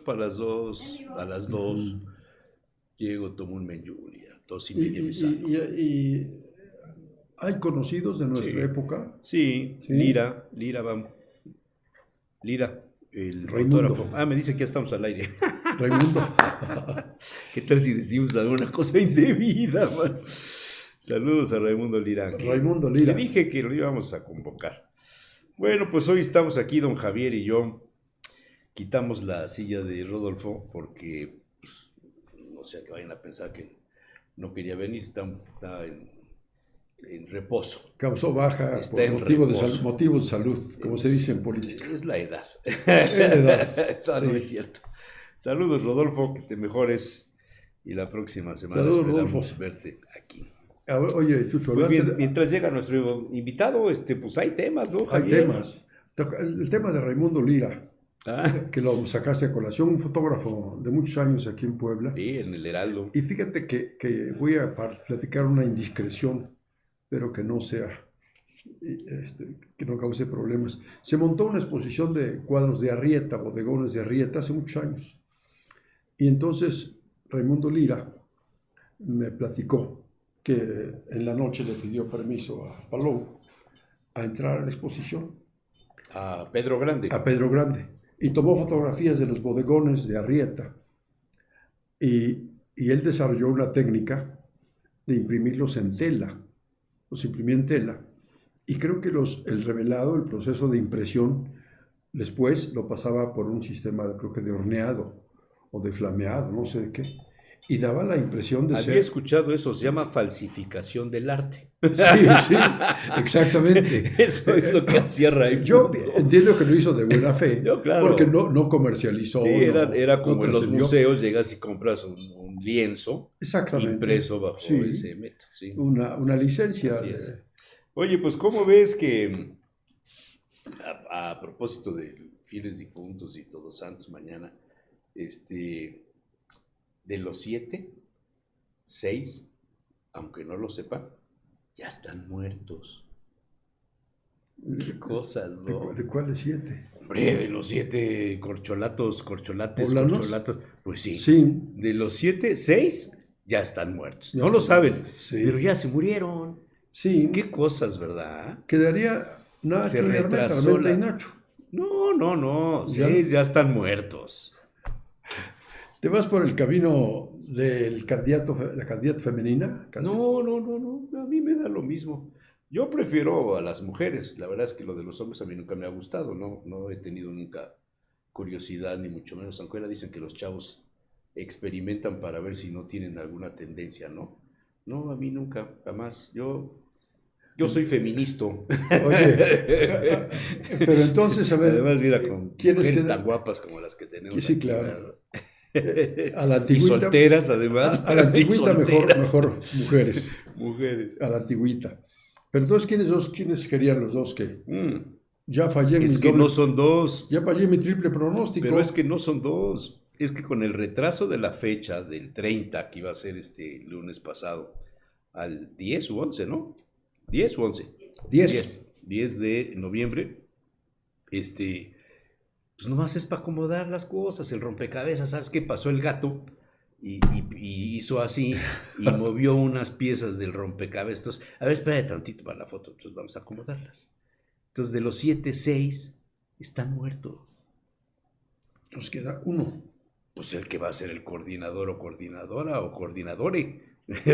Para las 2, a las 2, llego, tomo un menjulia, 2:30 me salgo. Y hay conocidos de nuestra Sí. época. Sí, Sí. Lira, vamos. Lira, el Raimundo. fotógrafo. Me dice que ya estamos al aire. Raimundo. ¿Qué tal si decimos alguna cosa indebida, man? Saludos a Raimundo Lira. Raimundo Lira. Le dije que lo íbamos a convocar. Bueno, pues hoy estamos aquí, don Javier y yo. Quitamos la silla de Rodolfo porque, pues, no sé, que vayan a pensar que no quería venir, está en reposo. Causó baja Está por en motivos de salud, como se dice en política. Es la edad. Es la edad. No Sí. es cierto. Saludos, Rodolfo, que te mejores y la próxima semana Saludos, esperamos Rodolfo. verte aquí. A ver, oye, Chucho, Pues bien, mientras llega nuestro invitado, pues hay temas, ¿no, hay Javier? temas. El tema de Raimundo Lira, que lo sacaste a colación, un fotógrafo de muchos años aquí en Puebla. Sí, en el Heraldo. Y fíjate que voy a platicar una indiscreción, pero que no sea, que no cause problemas. Se montó una exposición de cuadros de Arrieta, bodegones de Arrieta, hace muchos años. Y entonces Raimundo Lira me platicó que en la noche le pidió permiso a Palou a entrar a la exposición. A Pedro Grande. A Pedro Grande. Y tomó fotografías de los bodegones de Arrieta. Y él desarrolló una técnica de imprimirlos en tela. Los imprimía en tela. Y creo que el revelado, el proceso de impresión, después lo pasaba por un sistema, creo que de horneado o de flameado, no sé de qué. Y daba la impresión de Había escuchado eso, se llama falsificación del arte. Sí, exactamente. Eso es lo que hacía Raimundo. Yo entiendo que lo hizo de buena fe, Yo, claro. porque no comercializó. Sí, era como en los trascendió. museos, llegas y compras un lienzo impreso bajo ese método. Sí. Una licencia. Así es. Oye, pues ¿cómo ves que a propósito de fieles difuntos y Todos Santos mañana, de los 7, 6, aunque no lo sepa, ya están muertos? Qué cosas, ¿no? ¿De cuáles 7? Hombre, de los 7 corcholates, ¿Poblanos? corcholatas, pues sí. Sí. De los 7, 6 ya están muertos. No lo saben, sí. pero ya se murieron. Sí. Qué cosas, ¿verdad? Quedaría Nacho Se retrasó Armenta y Nacho. No, 6 ya están muertos. ¿Te vas por el camino del la candidata femenina? No, a mí me da lo mismo. Yo prefiero a las mujeres, la verdad es que lo de los hombres a mí nunca me ha gustado, no he tenido nunca curiosidad, ni mucho menos, aunque ahora dicen que los chavos experimentan para ver si no tienen alguna tendencia, ¿no? No, a mí nunca, jamás. Yo soy feminista. Oye, pero entonces, a ver. Además, mira, con mujeres tan guapas como las que tenemos. Sí, aquí, claro. A la antigüita, y solteras, además. A la antigüita mejor mujeres. Mujeres. A la antigüita. Pero entonces, ¿quiénes querían los dos que? Ya fallé en Es que no son dos. Ya fallé mi triple pronóstico. Pero es que no son dos. Es que con el retraso de la fecha del 30, que iba a ser lunes pasado, al 10 u 11, ¿no? 10 u 11. 10 de noviembre, pues nomás es para acomodar las cosas, el rompecabezas. ¿Sabes qué? Pasó el gato y hizo así y movió unas piezas del rompecabezas. Entonces, a ver, espérate tantito para la foto, entonces vamos a acomodarlas. Entonces, de los 7, 6 están muertos. Nos queda uno. Pues el que va a ser el coordinador o coordinadora o coordinadore,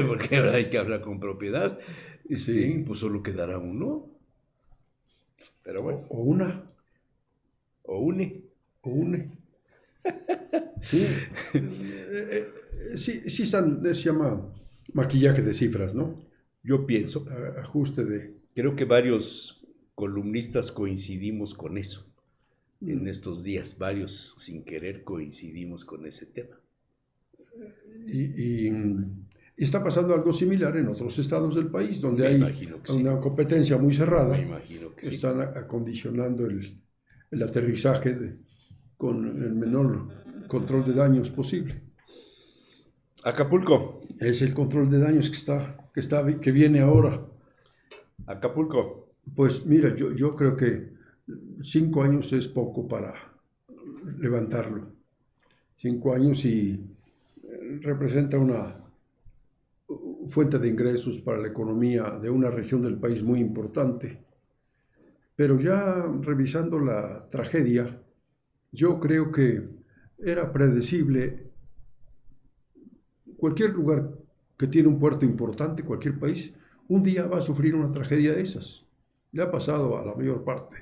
porque ahora hay que hablar con propiedad. Sí. Pues solo quedará uno. Pero bueno. O una. O une. Sí. Sí están, se llama maquillaje de cifras, ¿no? Yo pienso. Ajuste de... Creo que varios columnistas coincidimos con eso. En estos días, varios sin querer coincidimos con ese tema. Y está pasando algo similar en otros estados del país, donde hay una competencia muy cerrada. Me imagino que están acondicionando el aterrizaje con el menor control de daños posible. Acapulco. Es el control de daños que viene ahora. Acapulco. Pues mira, yo creo que 5 años es poco para levantarlo. 5 años y representa una fuente de ingresos para la economía de una región del país muy importante. Pero ya revisando la tragedia, yo creo que era predecible. Cualquier lugar que tiene un puerto importante, cualquier país, un día va a sufrir una tragedia de esas. Le ha pasado a la mayor parte.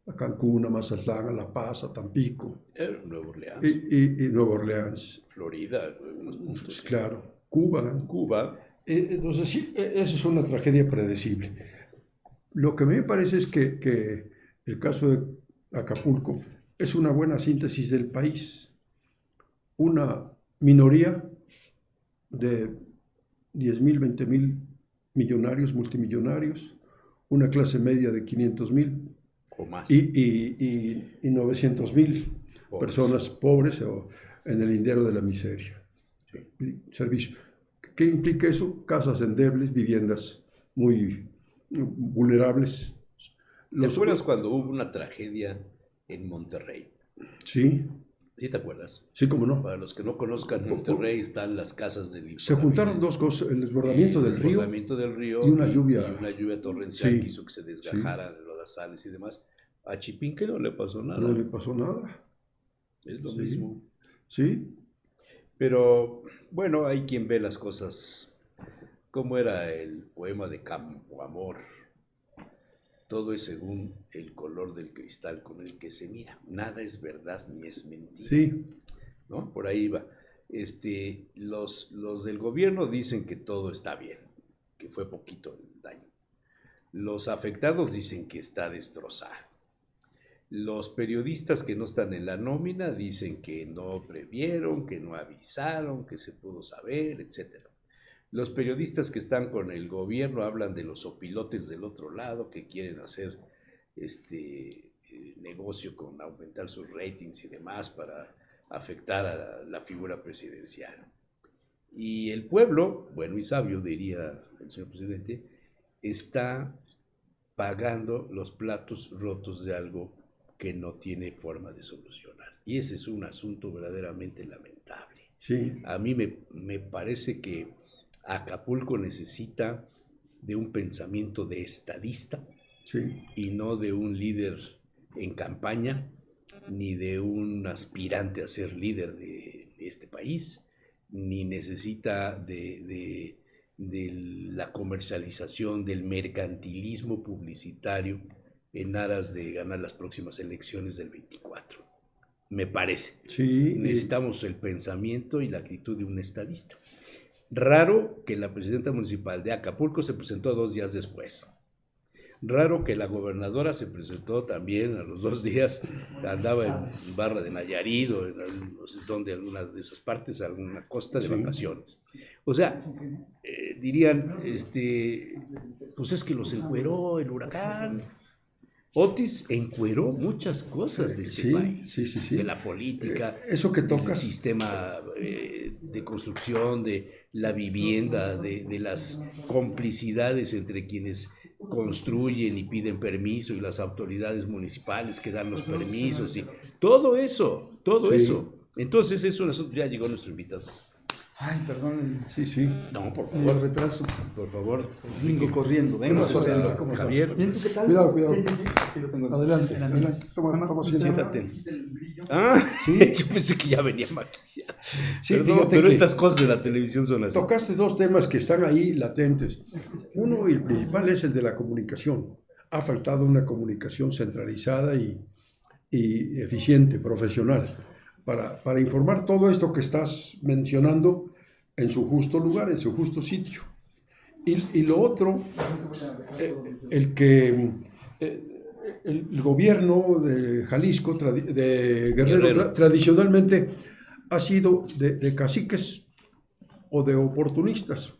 A Cancún, a Mazatlán, a La Paz, a Tampico. Nueva Orleans. Y Nueva Orleans. Florida, algunos puntos. Claro. Cuba. Cuba. Entonces, sí, eso es una tragedia predecible. Lo que me parece es que el caso de Acapulco es una buena síntesis del país. Una minoría de 10,000, 20,000 millonarios, multimillonarios, una clase media de 500,000 o más y 900,000 personas pobres o en el lindero de la miseria. Sí. Servicio. ¿Qué implica eso? Casas endebles, viviendas muy vulnerables. ¿Te acuerdas cuando hubo una tragedia en Monterrey? Sí. ¿Sí te acuerdas? Sí, cómo no. Para los que no conozcan, Monterrey están las casas del Se juntaron dos cosas, el desbordamiento del río y una lluvia torrencial que hizo que se desgajaran los lodazales y demás. A Chipinque no le pasó nada. No le pasó nada. Es lo mismo. Sí. Pero, bueno, hay quien ve las cosas como era el poema de Campo Amor. Todo es según el color del cristal con el que se mira. Nada es verdad ni es mentira. Sí. ¿No? Por ahí va. Los del gobierno dicen que todo está bien, que fue poquito el daño. Los afectados dicen que está destrozado. Los periodistas que no están en la nómina dicen que no previeron, que no avisaron, que se pudo saber, etc. Los periodistas que están con el gobierno hablan de los opilotes del otro lado que quieren hacer negocio con aumentar sus ratings y demás para afectar a la figura presidencial. Y el pueblo, bueno y sabio, diría el señor presidente, está pagando los platos rotos de algo que no tiene forma de solucionar. Y ese es un asunto verdaderamente lamentable. Sí. A mí me parece que Acapulco necesita de un pensamiento de estadista, sí, y no de un líder en campaña, ni de un aspirante a ser líder de este país, ni necesita de la comercialización, del mercantilismo publicitario en aras de ganar las próximas elecciones del 24. Me parece. Sí, necesitamos el pensamiento y la actitud de un estadista. Raro que la presidenta municipal de Acapulco se presentó 2 días después. Raro que la gobernadora se presentó también a los 2 días, andaba en Barra de Nayarit o en no sé dónde, alguna de esas partes, alguna costa de vacaciones. O sea, dirían, pues es que los encueró el huracán. Otis encueró muchas cosas de este país, de la política, eso que toca, del sistema de construcción, de la vivienda, de las complicidades entre quienes construyen y piden permiso y las autoridades municipales que dan los permisos y todo eso. Entonces es un asunto. Ya llegó nuestro invitado. Ay, perdón. Sí. No, por favor. El retraso. Por favor. Vengo corriendo. Vengo corriendo. ¿Cómo Javier? Bien, ¿tú qué tal? Cuidado. Sí. Aquí lo tengo. Adelante. Toma Siéntate. Sí. Yo pensé que ya venía maquillado. Sí, Perdón, pero estas cosas de la televisión son así. Tocaste 2 temas que están ahí latentes. Uno, y el principal, es el de la comunicación. Ha faltado una comunicación centralizada y eficiente, profesional, para informar todo esto que estás mencionando en su justo lugar, en su justo sitio. Y lo otro, el gobierno de Jalisco, de Guerrero, tradicionalmente ha sido de caciques o de oportunistas.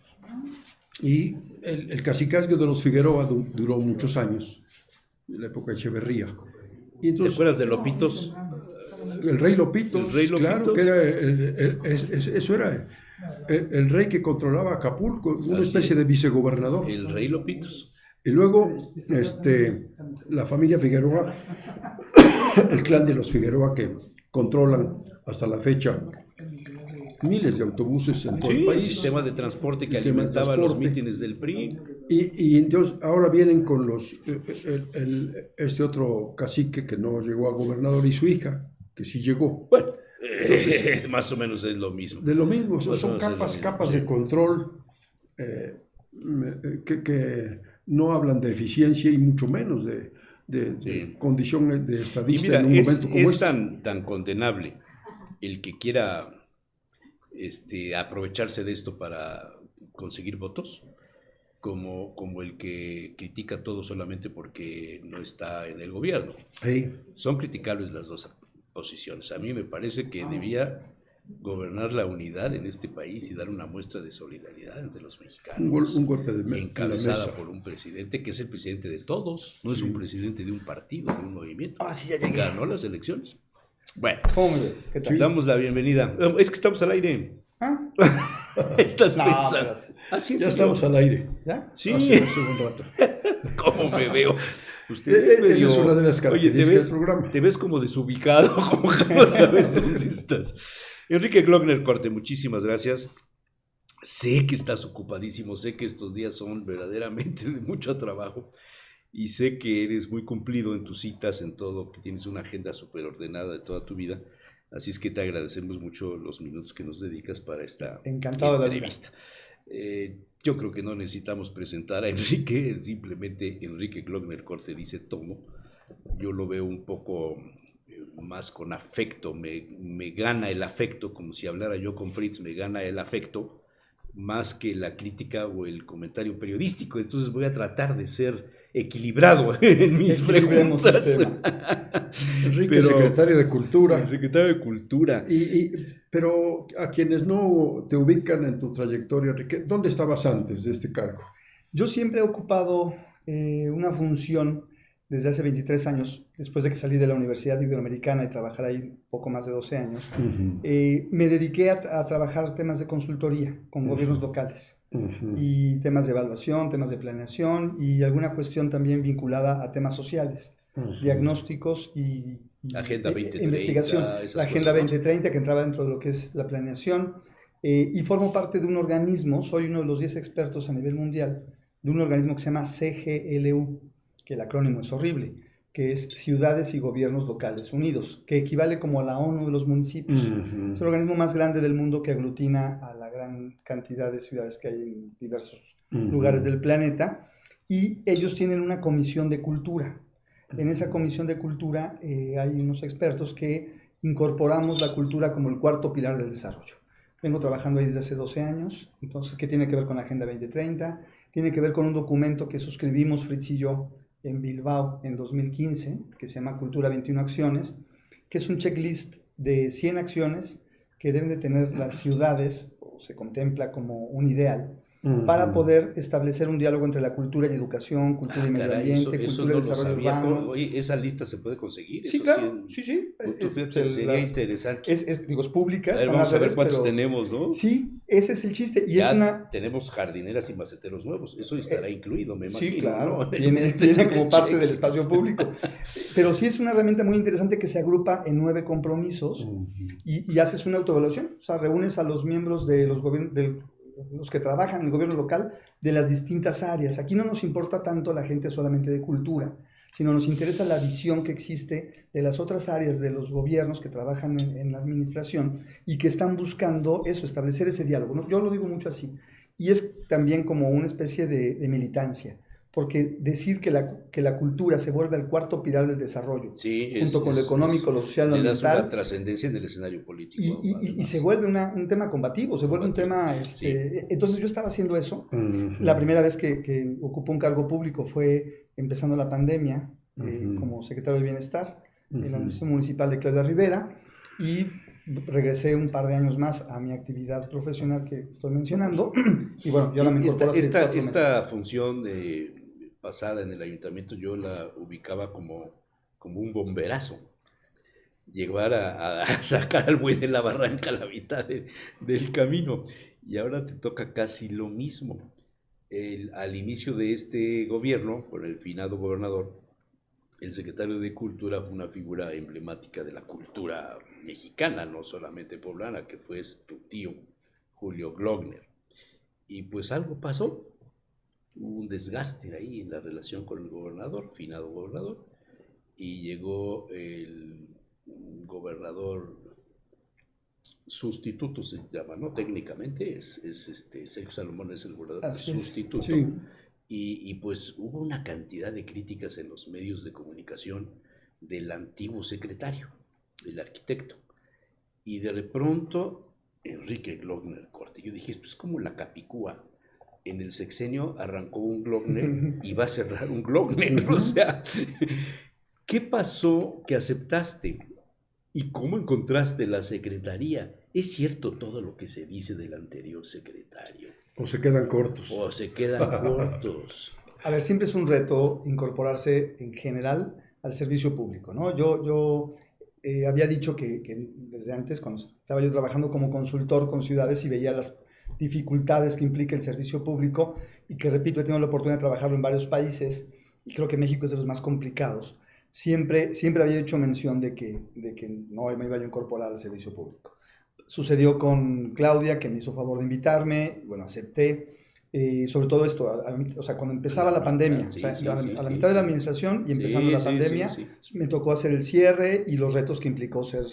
Y el cacicazgo de los Figueroa duró muchos años, en la época de Echeverría. Y entonces, ¿te acuerdas de Lopitos? El rey Lopitos, claro, que era eso era el rey que controlaba Acapulco, una especie de vicegobernador. El rey Lopitos. Y luego la familia Figueroa, el clan de los Figueroa que controlan hasta la fecha miles de autobuses en todo el Sí, el país. sistema de transporte que Sistema de alimentaba los transporte. mítines del PRI. Y entonces ahora vienen con este otro cacique que no llegó a gobernador y su hija, que sí llegó. Bueno, más o menos es lo mismo. De lo mismo, son Más o menos es lo capas, mismo, capas sí. de control que no hablan de eficiencia y mucho menos de Sí. condición de Y estadista mira, en un momento como es este. tan condenable el que quiera aprovecharse de esto para conseguir votos, como el que critica todo solamente porque no está en el gobierno. Sí. Son criticables las dos posiciones. A mí me parece que debía gobernar la unidad en este país y dar una muestra de solidaridad entre los mexicanos, Un golpe de la encabezada mesa. por un presidente que es el presidente de todos, no es Sí. un presidente de un partido, de un movimiento. Ahora sí ya llegué. Ganó las elecciones. Bueno, ¿Cómo me ve? ¿Qué tal? Sí. damos la bienvenida. Es que estamos al aire. ¿Ah? Estás No, pensando. pero sí. Ah, sí, Ya sí, estamos al aire. ¿Ya? Sí, Hace un rato. ¿cómo me veo? Usted Esa es una de las características del programa. te ves como desubicado, como que no sabes dónde estás. Enrique Glockner Corte, muchísimas gracias. Sé que estás ocupadísimo, sé que estos días son verdaderamente de mucho trabajo y sé que eres muy cumplido en tus citas, en todo, que tienes una agenda súper ordenada de toda tu vida. Así es que te agradecemos mucho los minutos que nos dedicas para esta Encantado de la vida. entrevista. Yo creo que no necesitamos presentar a Enrique, simplemente Enrique Glockner Corte dice todo. Yo lo veo un poco más con afecto, me gana el afecto, como si hablara yo con Fritz, me gana el afecto, más que la crítica o el comentario periodístico. Entonces voy a tratar de ser equilibrado en mis Equilibremos el preguntas. tema. Enrique, secretario de Cultura. El secretario de Cultura. Pero a quienes no te ubican en tu trayectoria, Enrique, ¿dónde estabas antes de este cargo? Yo siempre he ocupado una función desde hace 23 años, después de que salí de la Universidad Iberoamericana y trabajar ahí poco más de 12 años. Me dediqué a trabajar temas de consultoría con gobiernos locales y temas de evaluación, temas de planeación y alguna cuestión también vinculada a temas sociales, diagnósticos y Agenda 2030, investigación. esas La Agenda cosas, ¿no? 2030 que entraba dentro de lo que es la planeación. Y formo parte de un organismo, soy uno de los 10 expertos a nivel mundial, de un organismo que se llama CGLU, que el acrónimo es horrible, que es Ciudades y Gobiernos Locales Unidos, que equivale como a la ONU de los municipios. Es el organismo más grande del mundo que aglutina a la gran cantidad de ciudades que hay en diversos lugares del planeta, y ellos tienen una comisión de cultura. En esa comisión de cultura hay unos expertos que incorporamos la cultura como el cuarto pilar del desarrollo. Vengo trabajando ahí desde hace 12 años, entonces, ¿qué tiene que ver con la Agenda 2030? Tiene que ver con un documento que suscribimos Fritz y yo en Bilbao en 2015, que se llama Cultura 21 Acciones, que es un checklist de 100 acciones que deben de tener las ciudades, o se contempla como un ideal, para poder establecer un diálogo entre la cultura y educación, cultura y medio ambiente, cultura y desarrollo urbano. Oye, ¿esa lista se puede conseguir? Sí, Eso claro, sí. Sería interesante. Digo, es pública. A ver, están vamos las a ver redes, cuántos pero tenemos, ¿no? Sí, ese es el chiste. Y Ya es una... tenemos jardineras y maceteros nuevos. Eso estará incluido, me imagino. Sí, claro, ¿no? viene como parte del espacio público. Pero sí es una herramienta muy interesante que se agrupa en 9 compromisos y haces una autoevaluación. O sea, reúnes a los miembros de los gobiernos, los que trabajan en el gobierno local de las distintas áreas. Aquí no nos importa tanto la gente solamente de cultura, sino nos interesa la visión que existe de las otras áreas de los gobiernos que trabajan en la administración y que están buscando eso, establecer ese diálogo, ¿no? Yo lo digo mucho así. Y es también como una especie de militancia, porque decir que la cultura se vuelve el cuarto pilar del desarrollo, sí, junto con lo económico, lo social, lo ambiental, le das ambiental, una trascendencia en el escenario político. y se vuelve un tema combativo, se vuelve un tema... Sí. Entonces yo estaba haciendo eso. La primera vez que ocupé un cargo público fue empezando la pandemia, como secretario de Bienestar en la Administración Municipal de Claudia Rivera, y regresé un par de años más a mi actividad profesional que estoy mencionando, y bueno, yo ahora me incorporo hace 4 meses. Esta función pasada en el ayuntamiento yo la ubicaba como un bomberazo. Llegar a sacar al buey de la barranca a la mitad del camino. Y ahora te toca casi lo mismo. Al inicio de este gobierno, por el finado gobernador, el secretario de Cultura fue una figura emblemática de la cultura mexicana, no solamente poblana, que fue tu tío, Julio Glockner. Y pues algo pasó, hubo un desgaste ahí en la relación con el gobernador, finado gobernador, y llegó el gobernador sustituto, se llama, ¿no? Técnicamente Sergio Salomón es el gobernador sustituto. Sí. Y pues hubo una cantidad de críticas en los medios de comunicación del antiguo secretario, el arquitecto. Y de pronto, Enrique Glockner corte. Yo dije, esto es como la Capicúa. En el sexenio arrancó un Glockner y va a cerrar un Glockner. O sea, ¿qué pasó que aceptaste? ¿Y cómo encontraste la secretaría? ¿Es cierto todo lo que se dice del anterior secretario? ¿O se quedan cortos? O se quedan cortos. A ver, siempre es un reto incorporarse en general al servicio público, ¿no? Yo había dicho que desde antes, cuando estaba yo trabajando como consultor con ciudades y veía las dificultades que implica el servicio público, y que, repito, he tenido la oportunidad de trabajarlo en varios países, y creo que México es de los más complicados, siempre había hecho mención de que no me iba yo a incorporar al servicio público. Sucedió con Claudia, que me hizo favor de invitarme, bueno, acepté. Sobre todo esto, o sea, cuando empezaba la pandemia, sí, o sea, sí, a la mitad de la administración y empezando la pandemia, me tocó hacer el cierre y los retos que implicó ser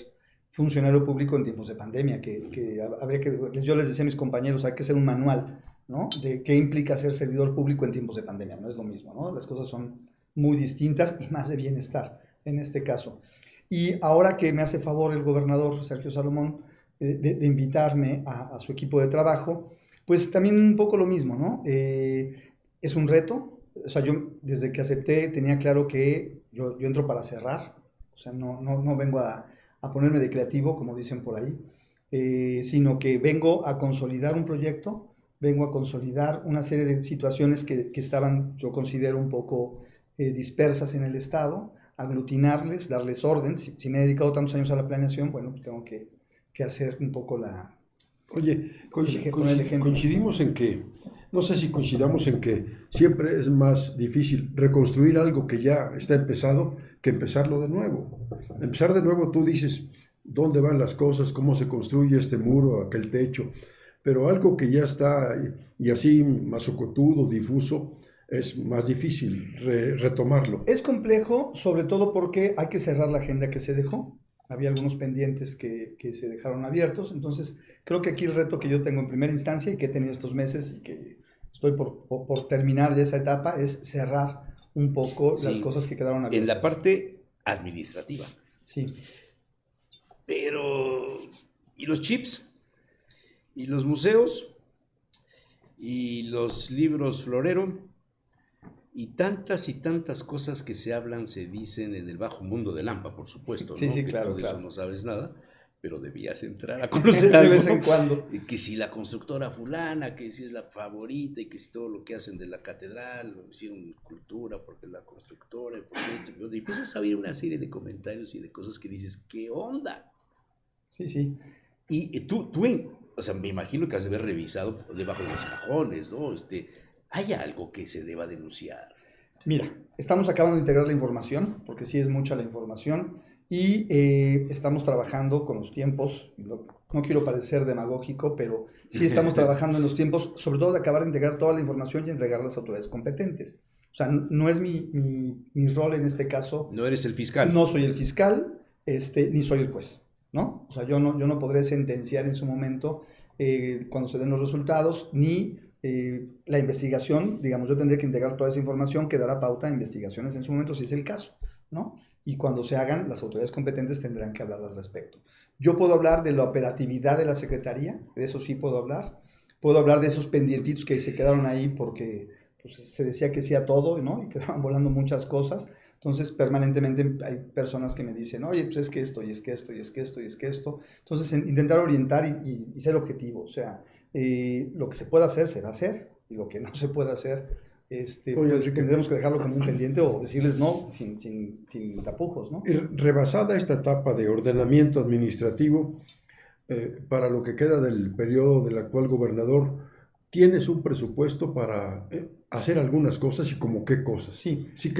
funcionario público en tiempos de pandemia, que habría que, yo les decía a mis compañeros, hay que hacer un manual, ¿no? De qué implica ser servidor público en tiempos de pandemia, no es lo mismo, ¿no? Las cosas son muy distintas y más de bienestar en este caso. Y ahora que me hace favor el gobernador Sergio Salomón de invitarme a su equipo de trabajo, pues también un poco lo mismo, ¿no? Es un reto, o sea, yo desde que acepté tenía claro que yo entro para cerrar, o sea, no vengo a ponerme de creativo, como dicen por ahí, sino que vengo a consolidar un proyecto, vengo a consolidar una serie de situaciones que estaban, yo considero, un poco dispersas en el Estado, aglutinarles, darles orden. Si me he dedicado tantos años a la planeación, bueno, pues tengo que hacer un poco la... Oye, coincidimos en que, no sé si coincidamos en que siempre es más difícil reconstruir algo que ya está empezado que empezarlo de nuevo. Empezar de nuevo, tú dices dónde van las cosas, cómo se construye este muro, aquel techo, pero algo que ya está y así masocotudo, difuso, es más difícil retomarlo. Es complejo, sobre todo porque hay que cerrar la agenda que se dejó. Había algunos pendientes que se dejaron abiertos, entonces creo que aquí el reto que yo tengo en primera instancia y que he tenido estos meses y que estoy por terminar de esa etapa es cerrar un poco las cosas que quedaron abiertas. En la parte administrativa. Sí. Pero, ¿y los chips? ¿Y los museos? ¿Y los libros florero? Y tantas cosas que se hablan, se dicen en el bajo mundo de Lampa, por supuesto, ¿no? Sí, que claro, de claro. eso no sabes nada, pero debías entrar a conocer de vez en cuando. Que si la constructora fulana, que si es la favorita, y que si todo lo que hacen de la catedral, lo hicieron cultura, porque es la constructora, y empiezas a oír una serie de comentarios y de cosas que dices, ¿qué onda? Sí. Y tú o sea, me imagino que has de haber revisado debajo de los cajones, ¿no? ¿Hay algo que se deba denunciar? Mira, estamos acabando de integrar la información, porque sí es mucha la información, y estamos trabajando con los tiempos. No quiero parecer demagógico, pero sí estamos trabajando en los tiempos, sobre todo de acabar de integrar toda la información y entregarla a las autoridades competentes. O sea, no es mi rol en este caso. No eres el fiscal. No soy el fiscal, ni soy el juez, ¿no? O sea, yo no podré sentenciar en su momento cuando se den los resultados, ni la investigación. Digamos, yo tendría que integrar toda esa información que dará pauta a investigaciones en su momento, si es el caso, ¿no? Y cuando se hagan, las autoridades competentes tendrán que hablar al respecto. Yo puedo hablar de la operatividad de la Secretaría, de eso sí puedo hablar. Puedo hablar de esos pendientitos que se quedaron ahí porque pues, se decía que sí a todo, ¿no? Y quedaban volando muchas cosas. Entonces, permanentemente hay personas que me dicen, oye, pues es que esto, y es que esto, y es que esto, y es que esto. Entonces, intentar orientar y ser objetivo. O sea, lo que se pueda hacer, se va a hacer. Y lo que no se puede hacer, pues tendremos que dejarlo como un pendiente o decirles no, sin tapujos, ¿no? Rebasada esta etapa de ordenamiento administrativo, para lo que queda del periodo del actual gobernador, ¿tienes un presupuesto para hacer algunas cosas y como qué cosas. Sí. Sí,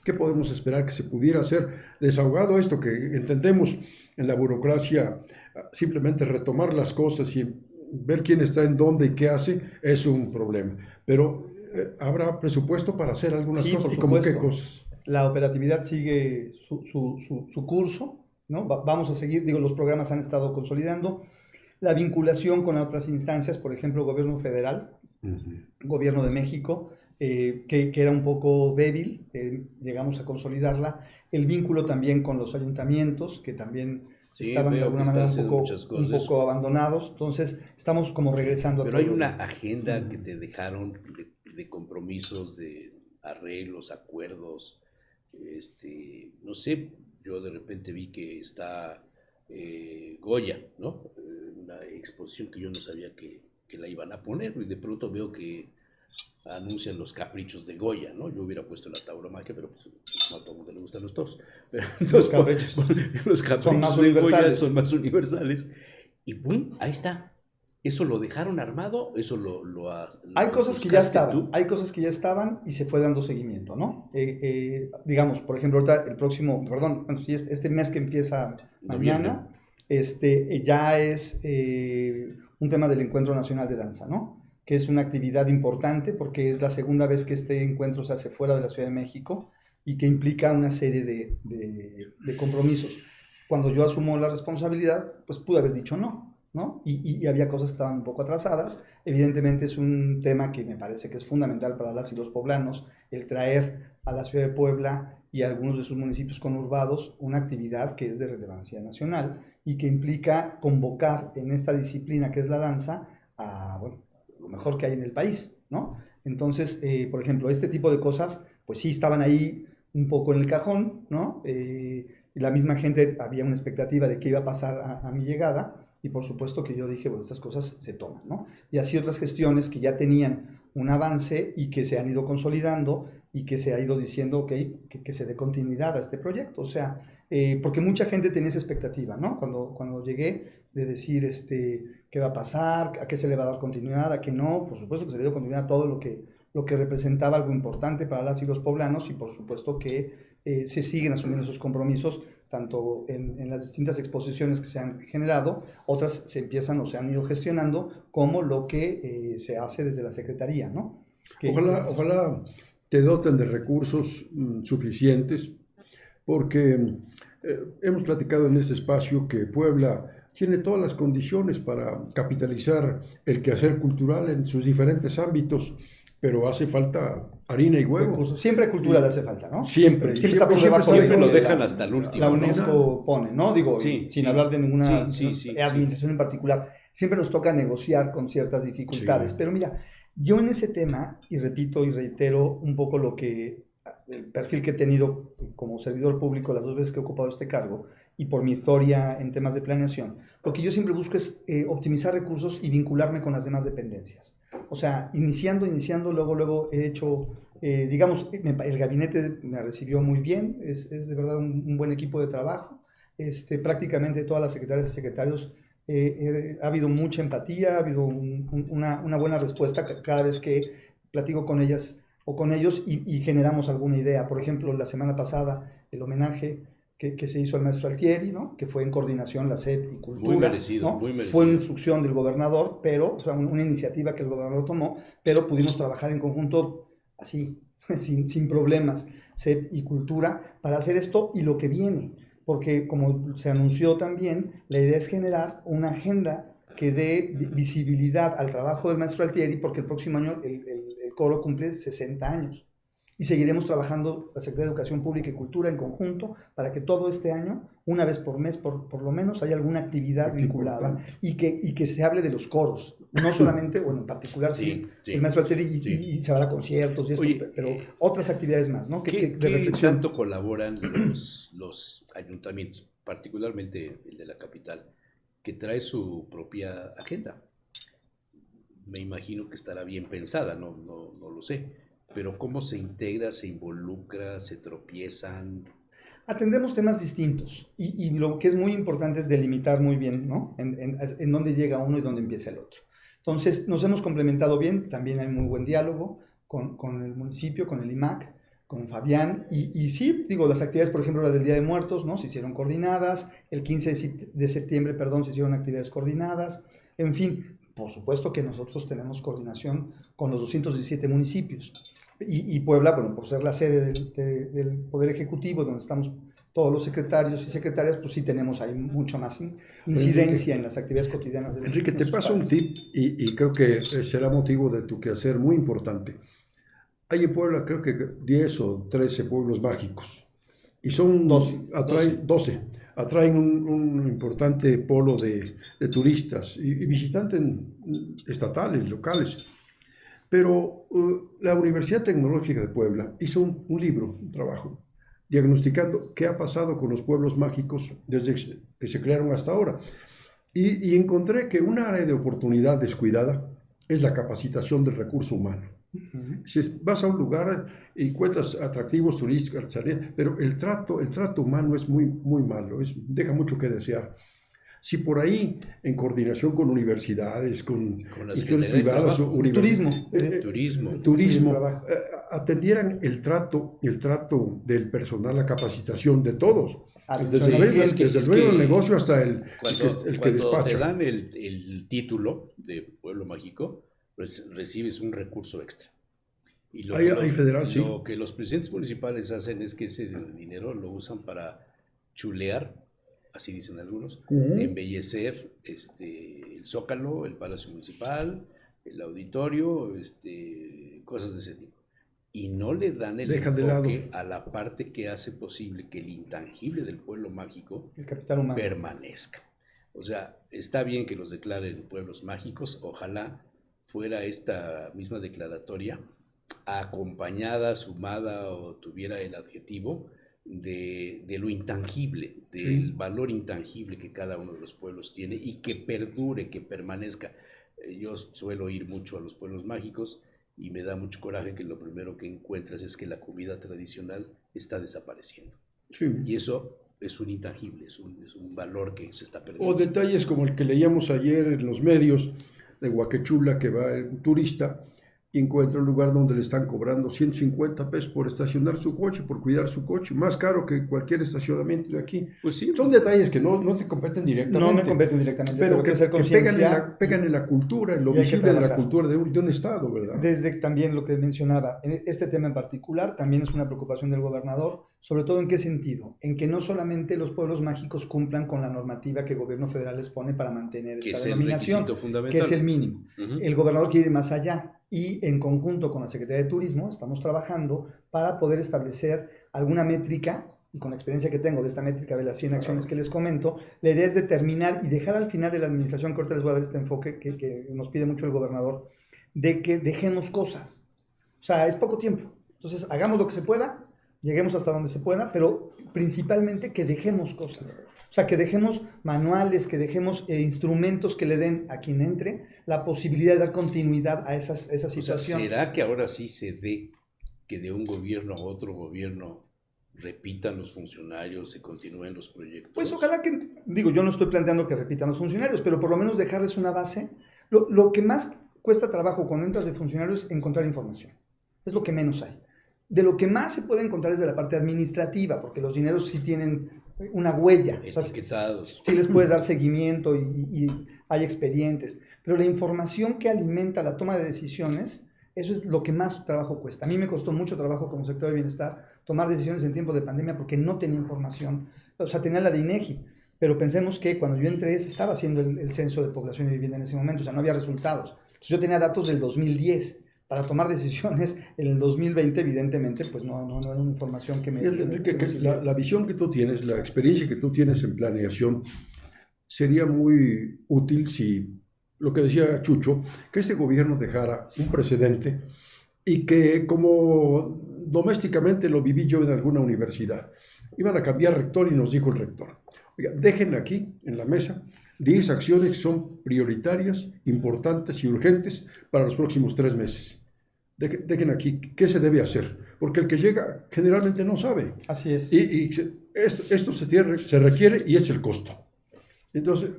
¿qué podemos esperar que se pudiera hacer? Desahogado esto que entendemos en la burocracia, simplemente retomar las cosas y ver quién está en dónde y qué hace es un problema. Pero habrá presupuesto para hacer algunas Sí, cosas por y como qué supuesto. cosas. La operatividad sigue su curso, ¿no? Vamos a seguir, digo, los programas han estado consolidando. La vinculación con otras instancias, por ejemplo, gobierno federal, gobierno de México, que era un poco débil, llegamos a consolidarla. El vínculo también con los ayuntamientos, que también estaban de alguna manera un poco abandonados. Entonces, estamos como regresando a Pero todo. hay una agenda que te dejaron de compromisos, de arreglos, acuerdos. No sé, yo de repente vi que está Goya, ¿no? Una exposición que yo no sabía que la iban a poner, y de pronto veo que anuncian los caprichos de Goya, ¿no? Yo hubiera puesto la tauromaquia, pero pues, no a todo el mundo le gustan los toros. Pero, entonces, los caprichos de Goya son más universales. Y ¡pum! Ahí está. ¿Eso lo dejaron armado? ¿Eso hay cosas que ya estaban, hay cosas que ya estaban y se fue dando seguimiento, ¿no? Digamos, por ejemplo, ahorita el próximo, perdón, este mes que empieza mañana, ya es un tema del Encuentro Nacional de Danza, ¿no? Que es una actividad importante porque es la segunda vez que este encuentro se hace fuera de la Ciudad de México y que implica una serie de compromisos. Cuando yo asumo la responsabilidad, pues pude haber dicho no. ¿No? Y había cosas que estaban un poco atrasadas. Evidentemente es un tema que me parece que es fundamental para las y los poblanos, el traer a la ciudad de Puebla y a algunos de sus municipios conurbados una actividad que es de relevancia nacional y que implica convocar en esta disciplina que es la danza a lo mejor que hay en el país, ¿no? Entonces, por ejemplo, este tipo de cosas, pues sí estaban ahí un poco en el cajón, ¿no? Y la misma gente, había una expectativa de qué iba a pasar a mi llegada. Y por supuesto que yo dije, bueno, estas cosas se toman, ¿no? Y así otras gestiones que ya tenían un avance y que se han ido consolidando y que se ha ido diciendo, ok, que se dé continuidad a este proyecto. O sea, porque mucha gente tenía esa expectativa, ¿no? Cuando llegué de decir, qué va a pasar, a qué se le va a dar continuidad, a qué no. Por supuesto que se le dio continuidad a todo lo que representaba algo importante para las y los poblanos y por supuesto que se siguen asumiendo esos compromisos tanto en las distintas exposiciones que se han generado, otras se empiezan o se han ido gestionando, como lo que se hace desde la Secretaría, ¿no? Ojalá te doten de recursos suficientes, porque hemos platicado en este espacio que Puebla tiene todas las condiciones para capitalizar el quehacer cultural en sus diferentes ámbitos, pero hace falta harina y huevo. Recursos. Siempre cultura le hace falta, ¿no? Siempre está por debajo siempre lo dejan hasta el último. La UNESCO pone, ¿no? Digo, sin hablar de ninguna administración en particular. Siempre nos toca negociar con ciertas dificultades. Pero mira, yo en ese tema, y repito y reitero un poco el perfil que he tenido como servidor público las 2 veces que he ocupado este cargo, y por mi historia en temas de planeación, lo que yo siempre busco es optimizar recursos y vincularme con las demás dependencias. O sea, iniciando, luego he hecho, digamos, el gabinete me recibió muy bien, es de verdad un buen equipo de trabajo. Prácticamente todas las secretarias y secretarios ha habido mucha empatía, ha habido una buena respuesta cada vez que platico con ellas o con ellos y generamos alguna idea. Por ejemplo, la semana pasada, el homenaje que se hizo al maestro Altieri, ¿no? Que fue en coordinación la SEP y Cultura. Muy merecido, ¿no? muy merecido. Fue una instrucción del gobernador, pero, o sea, una iniciativa que el gobernador tomó, pero pudimos trabajar en conjunto así, sin problemas, SEP y Cultura, para hacer esto y lo que viene. Porque, como se anunció también, la idea es generar una agenda que dé visibilidad al trabajo del maestro Altieri, porque el próximo año el coro cumple 60 años. Y seguiremos trabajando la Secretaría de Educación Pública y Cultura en conjunto para que todo este año, una vez por mes por lo menos, haya alguna actividad vinculada y que se hable de los coros. No solamente, bueno, en particular sí el maestro Altieri y se habrá conciertos y esto. Oye, pero otras actividades más, ¿no? ¿Qué tanto colaboran los ayuntamientos, particularmente el de la capital, que trae su propia agenda? Me imagino que estará bien pensada, no lo sé. Pero ¿cómo se integra, se involucra, se tropiezan? Atendemos temas distintos y lo que es muy importante es delimitar muy bien, ¿no? En dónde llega uno y dónde empieza el otro. Entonces, nos hemos complementado bien, también hay muy buen diálogo con el municipio, con el IMAC, con Fabián, y sí, digo, las actividades, por ejemplo, la del Día de Muertos, ¿no? Se hicieron coordinadas, el 15 de septiembre, perdón, se hicieron actividades coordinadas, en fin, por supuesto que nosotros tenemos coordinación con los 217 municipios, y Puebla, bueno, por ser la sede del Poder Ejecutivo, donde estamos todos los secretarios y secretarias, pues sí tenemos ahí mucha más incidencia en las actividades cotidianas. Enrique, te paso un tip y creo que será motivo de tu quehacer muy importante. Hay en Puebla creo que 10 o 13 pueblos mágicos y son 12. Atraen un importante polo de turistas y visitantes estatales, locales. Pero la Universidad Tecnológica de Puebla hizo un libro, un trabajo, diagnosticando qué ha pasado con los pueblos mágicos desde que se crearon hasta ahora. Y encontré que un área de oportunidad descuidada es la capacitación del recurso humano. Si vas a un lugar y encuentras atractivos turísticos, pero el trato humano es muy malo, deja mucho que desear. Si por ahí, en coordinación con universidades, con instituciones privadas, turismo, atendieran el trato del personal, la capacitación de todos, desde el dueño del negocio hasta el que despacha. Cuando te dan el título de Pueblo Mágico, pues recibes un recurso extra. Y lo que los presidentes municipales hacen es que ese dinero lo usan para chulear, así dicen algunos, embellecer el Zócalo, el Palacio Municipal, el auditorio, cosas de ese tipo. Y no le dan el enfoque a la parte que hace posible que el intangible del pueblo mágico, el capital humano, permanezca. O sea, está bien que los declaren pueblos mágicos, ojalá fuera esta misma declaratoria acompañada, sumada o tuviera el adjetivo de lo intangible, del valor intangible que cada uno de los pueblos tiene y que perdure, que permanezca. Yo suelo ir mucho a los pueblos mágicos y me da mucho coraje que lo primero que encuentras es que la comida tradicional está desapareciendo. Sí. Y eso es un intangible, es un valor que se está perdiendo. O detalles como el que leíamos ayer en los medios de Huaquechula, que va un turista y encuentra un lugar donde le están cobrando 150 pesos por estacionar su coche, por cuidar su coche, más caro que cualquier estacionamiento de aquí. Pues sí, son detalles que no te competen directamente. No me competen directamente, pero que pegan en la cultura, en lo visible de la cultura de un estado, ¿verdad? Desde también lo que mencionaba, este tema en particular también es una preocupación del gobernador, sobre todo ¿en qué sentido? En que no solamente los pueblos mágicos cumplan con la normativa que el gobierno federal les pone para mantener esta denominación, que es el mínimo. El gobernador quiere ir más allá. Y en conjunto con la Secretaría de Turismo estamos trabajando para poder establecer alguna métrica, y con la experiencia que tengo de esta métrica de las 100 acciones que les comento, la idea es determinar y dejar al final de la administración, que ahorita les voy a dar este enfoque que nos pide mucho el gobernador, de que dejemos cosas. O sea, es poco tiempo. Entonces, hagamos lo que se pueda, lleguemos hasta donde se pueda, pero principalmente que dejemos cosas. O sea, que dejemos manuales, que dejemos instrumentos que le den a quien entre la posibilidad de dar continuidad a esa situación. O sea, ¿será que ahora sí se dé que de un gobierno a otro gobierno repitan los funcionarios, se continúen los proyectos? Pues ojalá que, yo no estoy planteando que repitan los funcionarios, pero por lo menos dejarles una base. Lo que más cuesta trabajo cuando entras de funcionario es encontrar información. Es lo que menos hay. De lo que más se puede encontrar es de la parte administrativa, porque los dineros sí tienen una huella, etiquetados. Sí les puedes dar seguimiento y hay expedientes, pero la información que alimenta la toma de decisiones, eso es lo que más trabajo cuesta. A mí me costó mucho trabajo como sector de bienestar tomar decisiones en tiempo de pandemia porque no tenía información, o sea, tenía la de INEGI, pero pensemos que cuando yo entré se estaba haciendo el censo de población y vivienda en ese momento, o sea, no había resultados. Entonces yo tenía datos del 2010. Para tomar decisiones en el 2020, evidentemente, pues no era una información que me... La visión que tú tienes, la experiencia que tú tienes en planeación, sería muy útil si, lo que decía Chucho, que este gobierno dejara un precedente y que, como domésticamente lo viví yo en alguna universidad, iban a cambiar rector y nos dijo el rector, oiga, dejen aquí, en la mesa, 10 acciones que son prioritarias, importantes y urgentes para los próximos 3 meses. Dejen aquí qué se debe hacer, porque el que llega generalmente no sabe. Así es. Y esto se requiere y es el costo. Entonces,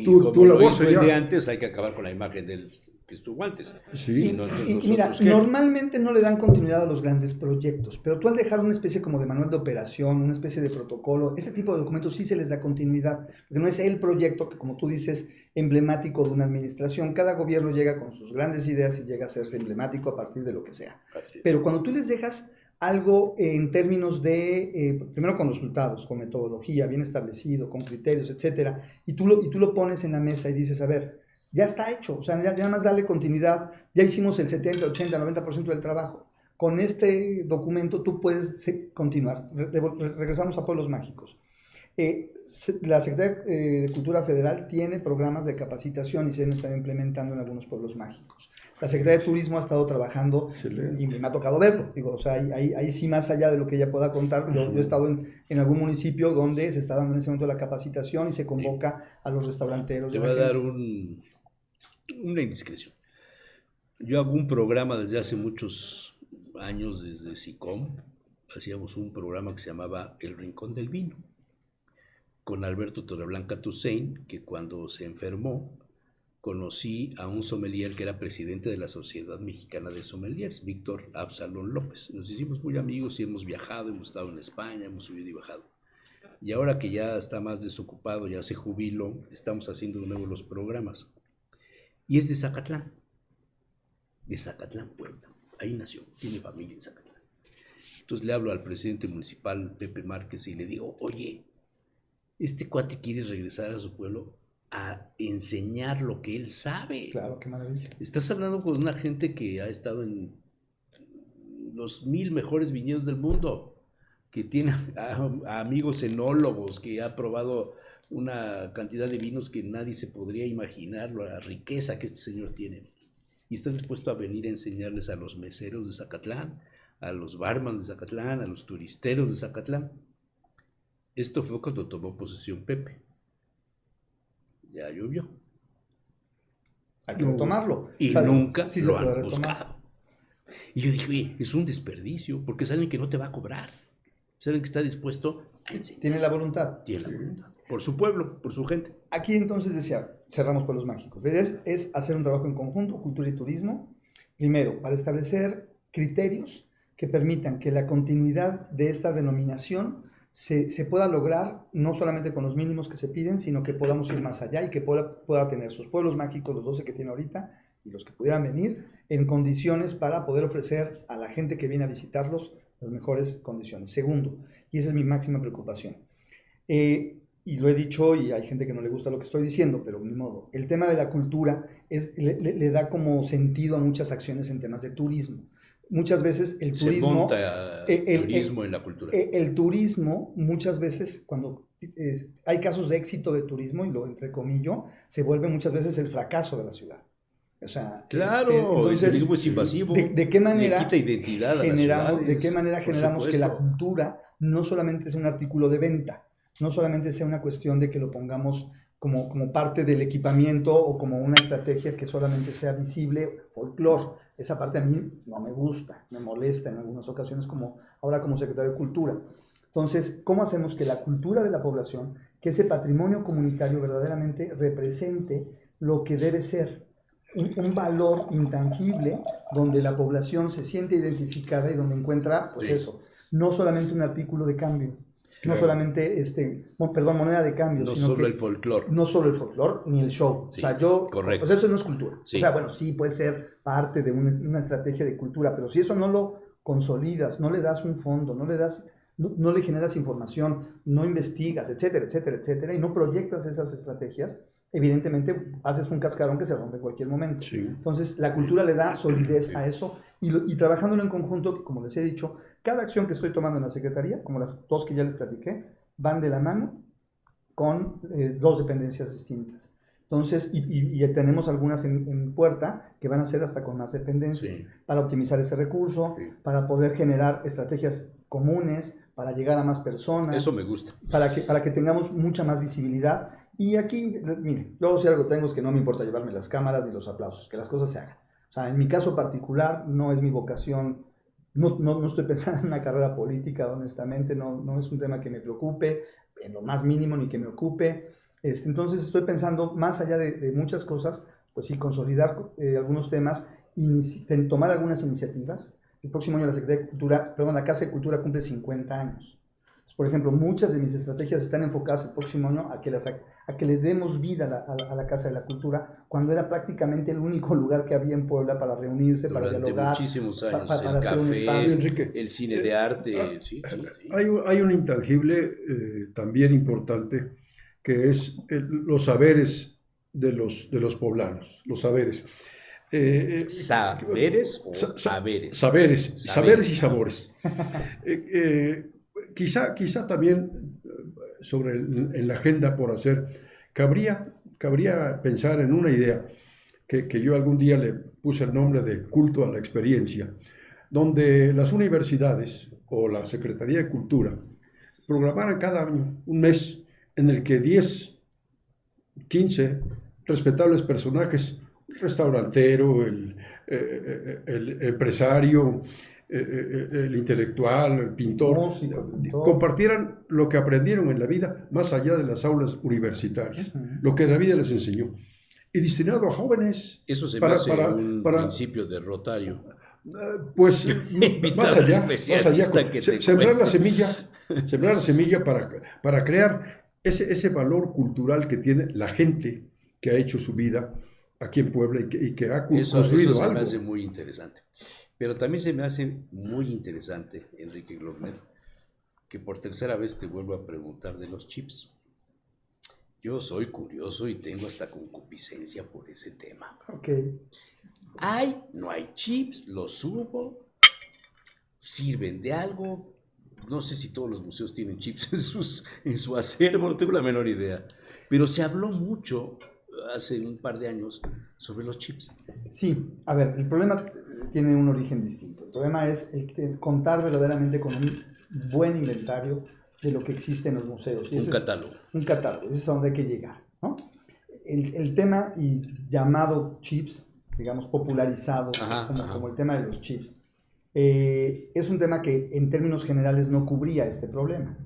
tu labor sería... de antes hay que acabar con la imagen del estuvo antes. Sí. Si no, entonces Mira, nosotros, ¿qué? normalmente no le dan continuidad a los grandes proyectos, pero tú al dejar una especie como de manual de operación, una especie de protocolo, ese tipo de documentos sí se les da continuidad, porque no es el proyecto que, como tú dices, emblemático de una administración. Cada gobierno llega con sus grandes ideas y llega a hacerse emblemático a partir de lo que sea. Así es. Pero cuando tú les dejas algo en términos de, primero con resultados, con metodología bien establecido, con criterios, etcétera, y tú lo pones en la mesa y dices, a ver, ya está hecho, o sea, ya nada más darle continuidad, ya hicimos el 70, 80, 90% del trabajo. Con este documento tú puedes continuar. Regresamos a Pueblos Mágicos. La Secretaría de Cultura Federal tiene programas de capacitación y se han estado implementando en algunos pueblos mágicos. La Secretaría de Turismo ha estado trabajando y me ha tocado verlo. Digo, o sea, ahí sí, más allá de lo que ella pueda contar, yo he estado en algún municipio donde se está dando en ese momento la capacitación y se convoca a los restauranteros. Te voy a dar una indiscreción. Yo hago un programa desde hace muchos años, desde SICOM, hacíamos un programa que se llamaba El Rincón del Vino, con Alberto Torreblanca Toussaint, que cuando se enfermó, conocí a un sommelier que era presidente de la Sociedad Mexicana de Sommeliers, Víctor Absalón López. Nos hicimos muy amigos y hemos viajado, hemos estado en España, hemos subido y bajado. Y ahora que ya está más desocupado, ya se jubiló, estamos haciendo de nuevo los programas. Y es de Zacatlán, Puebla. Ahí nació, tiene familia en Zacatlán. Entonces le hablo al presidente municipal, Pepe Márquez, y le digo, oye, este cuate quiere regresar a su pueblo a enseñar lo que él sabe. Claro, qué maravilla. Estás hablando con una gente que ha estado en los 1000 mejores viñedos del mundo, que tiene a amigos enólogos, que ha probado una cantidad de vinos que nadie se podría imaginar, la riqueza que este señor tiene. Y está dispuesto a venir a enseñarles a los meseros de Zacatlán, a los barmans de Zacatlán, a los turisteros de Zacatlán. Esto fue cuando tomó posesión Pepe. Ya llovió. Hay que retomarlo. Y o sea, nunca sí lo han buscado. Y yo dije, oye, es un desperdicio, porque saben que no te va a cobrar. Saben que está dispuesto a enseñar. Tiene la voluntad. Tiene la voluntad. Por su pueblo, por su gente. Aquí entonces decía, cerramos Pueblos Mágicos. La idea es hacer un trabajo en conjunto, cultura y turismo. Primero, para establecer criterios que permitan que la continuidad de esta denominación se pueda lograr no solamente con los mínimos que se piden, sino que podamos ir más allá y que pueda tener sus pueblos mágicos, los 12 que tiene ahorita, y los que pudieran venir, en condiciones para poder ofrecer a la gente que viene a visitarlos las mejores condiciones. Segundo, y esa es mi máxima preocupación, y lo he dicho y hay gente que no le gusta lo que estoy diciendo, pero ni modo, el tema de la cultura le da como sentido a muchas acciones en temas de turismo. Muchas veces el turismo... Se monta turismo en la cultura. El turismo, muchas veces, cuando hay casos de éxito de turismo, y lo entrecomillo, se vuelve muchas veces el fracaso de la ciudad. O sea, claro, entonces, el turismo es invasivo. ¿De qué manera le quita identidad a las ciudades? ¿De qué manera generamos que la cultura no solamente sea un artículo de venta, no solamente sea una cuestión de que lo pongamos como parte del equipamiento o como una estrategia que solamente sea visible, folclore? Esa parte a mí no me gusta, me molesta en algunas ocasiones, como ahora como secretario de Cultura. Entonces, ¿cómo hacemos que la cultura de la población, que ese patrimonio comunitario verdaderamente represente lo que debe ser un valor intangible donde la población se siente identificada y donde encuentra, pues eso, no solamente un artículo de cambio, no solamente moneda de cambio, no sino solo que, el folclore. no solo el folclore ni el show. Sí, o sea, correcto. O sea, eso no es cultura. Sí. O sea, bueno, sí puede ser parte de una estrategia de cultura, pero si eso no lo consolidas, no le das un fondo, no le generas información, no investigas, etcétera, etcétera, etcétera, y no proyectas esas estrategias, evidentemente haces un cascarón que se rompe en cualquier momento. Sí. Entonces, la cultura le da solidez a eso y trabajándolo en conjunto, como les he dicho, cada acción que estoy tomando en la Secretaría, como las dos que ya les platiqué, van de la mano con dos dependencias distintas. Entonces, y tenemos algunas en puerta que van a ser hasta con más dependencias, Sí. para optimizar ese recurso, Sí. para poder generar estrategias comunes, para llegar a más personas. Eso me gusta. Para que tengamos mucha más visibilidad. Y aquí, mire, yo si algo tengo es que no me importa llevarme las cámaras ni los aplausos, que las cosas se hagan. O sea, en mi caso particular no es mi vocación, no estoy pensando en una carrera política, honestamente, no es un tema que me preocupe, en lo más mínimo, ni que me ocupe. Entonces estoy pensando, más allá de muchas cosas, pues sí, consolidar algunos temas, tomar algunas iniciativas. El próximo año la Secretaría de Cultura, perdón, la Casa de Cultura cumple 50 años. Por ejemplo, muchas de mis estrategias están enfocadas el próximo año a que le demos vida a la Casa de la Cultura, cuando era prácticamente el único lugar que había en Puebla para reunirse, para dialogar. Durante muchísimos años, para el hacer un café, espacio. Enrique, el cine de arte, sí. Hay un intangible también importante, que es los saberes de los poblanos, los saberes. ¿Saberes o saberes? Saberes y sabores. Quizá también en la agenda por hacer, cabría pensar en una idea que yo algún día le puse el nombre de culto a la experiencia, donde las universidades o la Secretaría de Cultura programaran cada año un mes en el que 10, 15 respetables personajes, el restaurantero, el empresario, el intelectual, el pintor, compartieran lo que aprendieron en la vida más allá de las aulas universitarias, lo que la vida les enseñó, y destinado a jóvenes. Eso se me hace un principio de Rotario. Pues más allá, sembrar la semilla para crear ese valor cultural que tiene la gente que ha hecho su vida aquí en Puebla y que ha construido eso algo. Se me hace muy interesante. Pero también se me hace muy interesante, Enrique Glorner, que por tercera vez te vuelvo a preguntar de los chips. Yo soy curioso y tengo hasta concupiscencia por ese tema. Ok. No hay chips, los hubo, sirven de algo. No sé si todos los museos tienen chips en su acervo, no tengo la menor idea. Pero se habló mucho hace un par de años sobre los chips. Sí, a ver, el problema tiene un origen distinto. El problema es el contar verdaderamente con un buen inventario de lo que existe en los museos. Y catálogo. Un catálogo, ese es a donde hay que llegar, ¿no? El tema y llamado chips, digamos popularizado como el tema de los chips, es un tema que en términos generales no cubría este problema.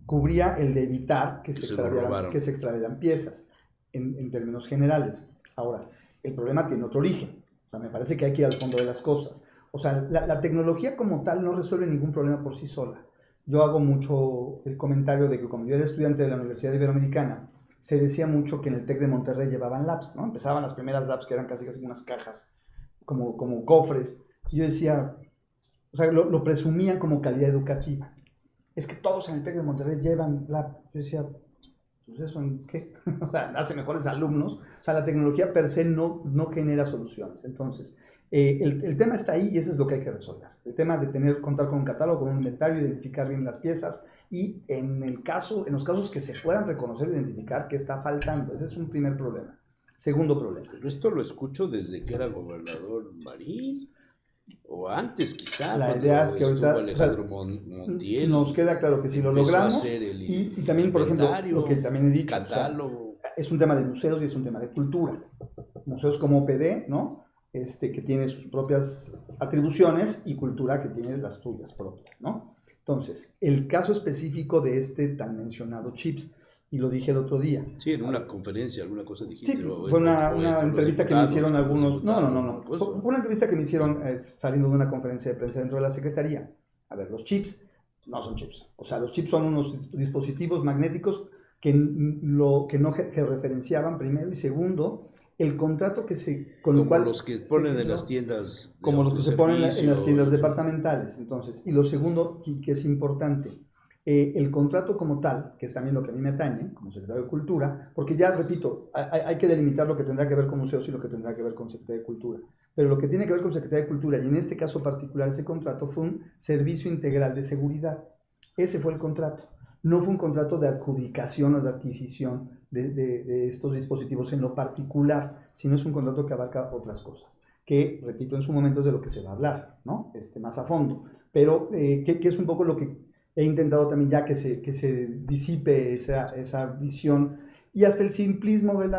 Cubría el de evitar que se extraviaran piezas en términos generales. Ahora, el problema tiene otro origen. O sea, me parece que hay que ir al fondo de las cosas. O sea, la tecnología como tal no resuelve ningún problema por sí sola. Yo hago mucho el comentario de que cuando yo era estudiante de la Universidad Iberoamericana, se decía mucho que en el TEC de Monterrey llevaban labs, ¿no? Empezaban las primeras labs que eran casi unas cajas, como cofres. Y yo decía, o sea, lo presumían como calidad educativa. Es que todos en el TEC de Monterrey llevan lab. Yo decía, pues eso en qué, o sea, hace mejores alumnos. O sea, la tecnología per se no genera soluciones. Entonces, el tema está ahí y eso es lo que hay que resolver. El tema de contar con un catálogo, con un inventario, identificar bien las piezas y en los casos que se puedan reconocer e identificar qué está faltando. Ese es un primer problema. Segundo problema. Pero esto lo escucho desde que era gobernador Marín. O antes, quizá. La idea es que ahorita Alejandro Montiel, nos queda claro que si lo logramos. Y también, por ejemplo, lo que también he dicho, catálogo. O sea, es un tema de museos y es un tema de cultura. Museos como OPD, ¿no? Que tiene sus propias atribuciones y cultura que tiene las suyas propias, ¿no? Entonces, el caso específico de tan mencionado CHIPS, y lo dije el otro día. Sí, en una conferencia, alguna cosa dijiste. Sí, fue una entrevista que me hicieron algunos. No. Fue una entrevista que me hicieron saliendo de una conferencia de prensa dentro de la Secretaría. A ver, los chips no son chips. O sea, los chips son unos dispositivos magnéticos que referenciaban primero y segundo el contrato como los que ponen en las tiendas. Como los que se ponen en las tiendas departamentales. Entonces, y lo segundo, que es importante. El contrato como tal, que es también lo que a mí me atañe, como secretario de Cultura, porque ya, repito, hay que delimitar lo que tendrá que ver con museos y lo que tendrá que ver con Secretaría de Cultura. Pero lo que tiene que ver con Secretaría de Cultura, y en este caso particular ese contrato, fue un servicio integral de seguridad. Ese fue el contrato. No fue un contrato de adjudicación o de adquisición de estos dispositivos en lo particular, sino es un contrato que abarca otras cosas, que, repito, en su momento es de lo que se va a hablar, ¿no? Más a fondo. Pero que es un poco lo que he intentado también ya que se disipe esa visión y hasta el simplismo del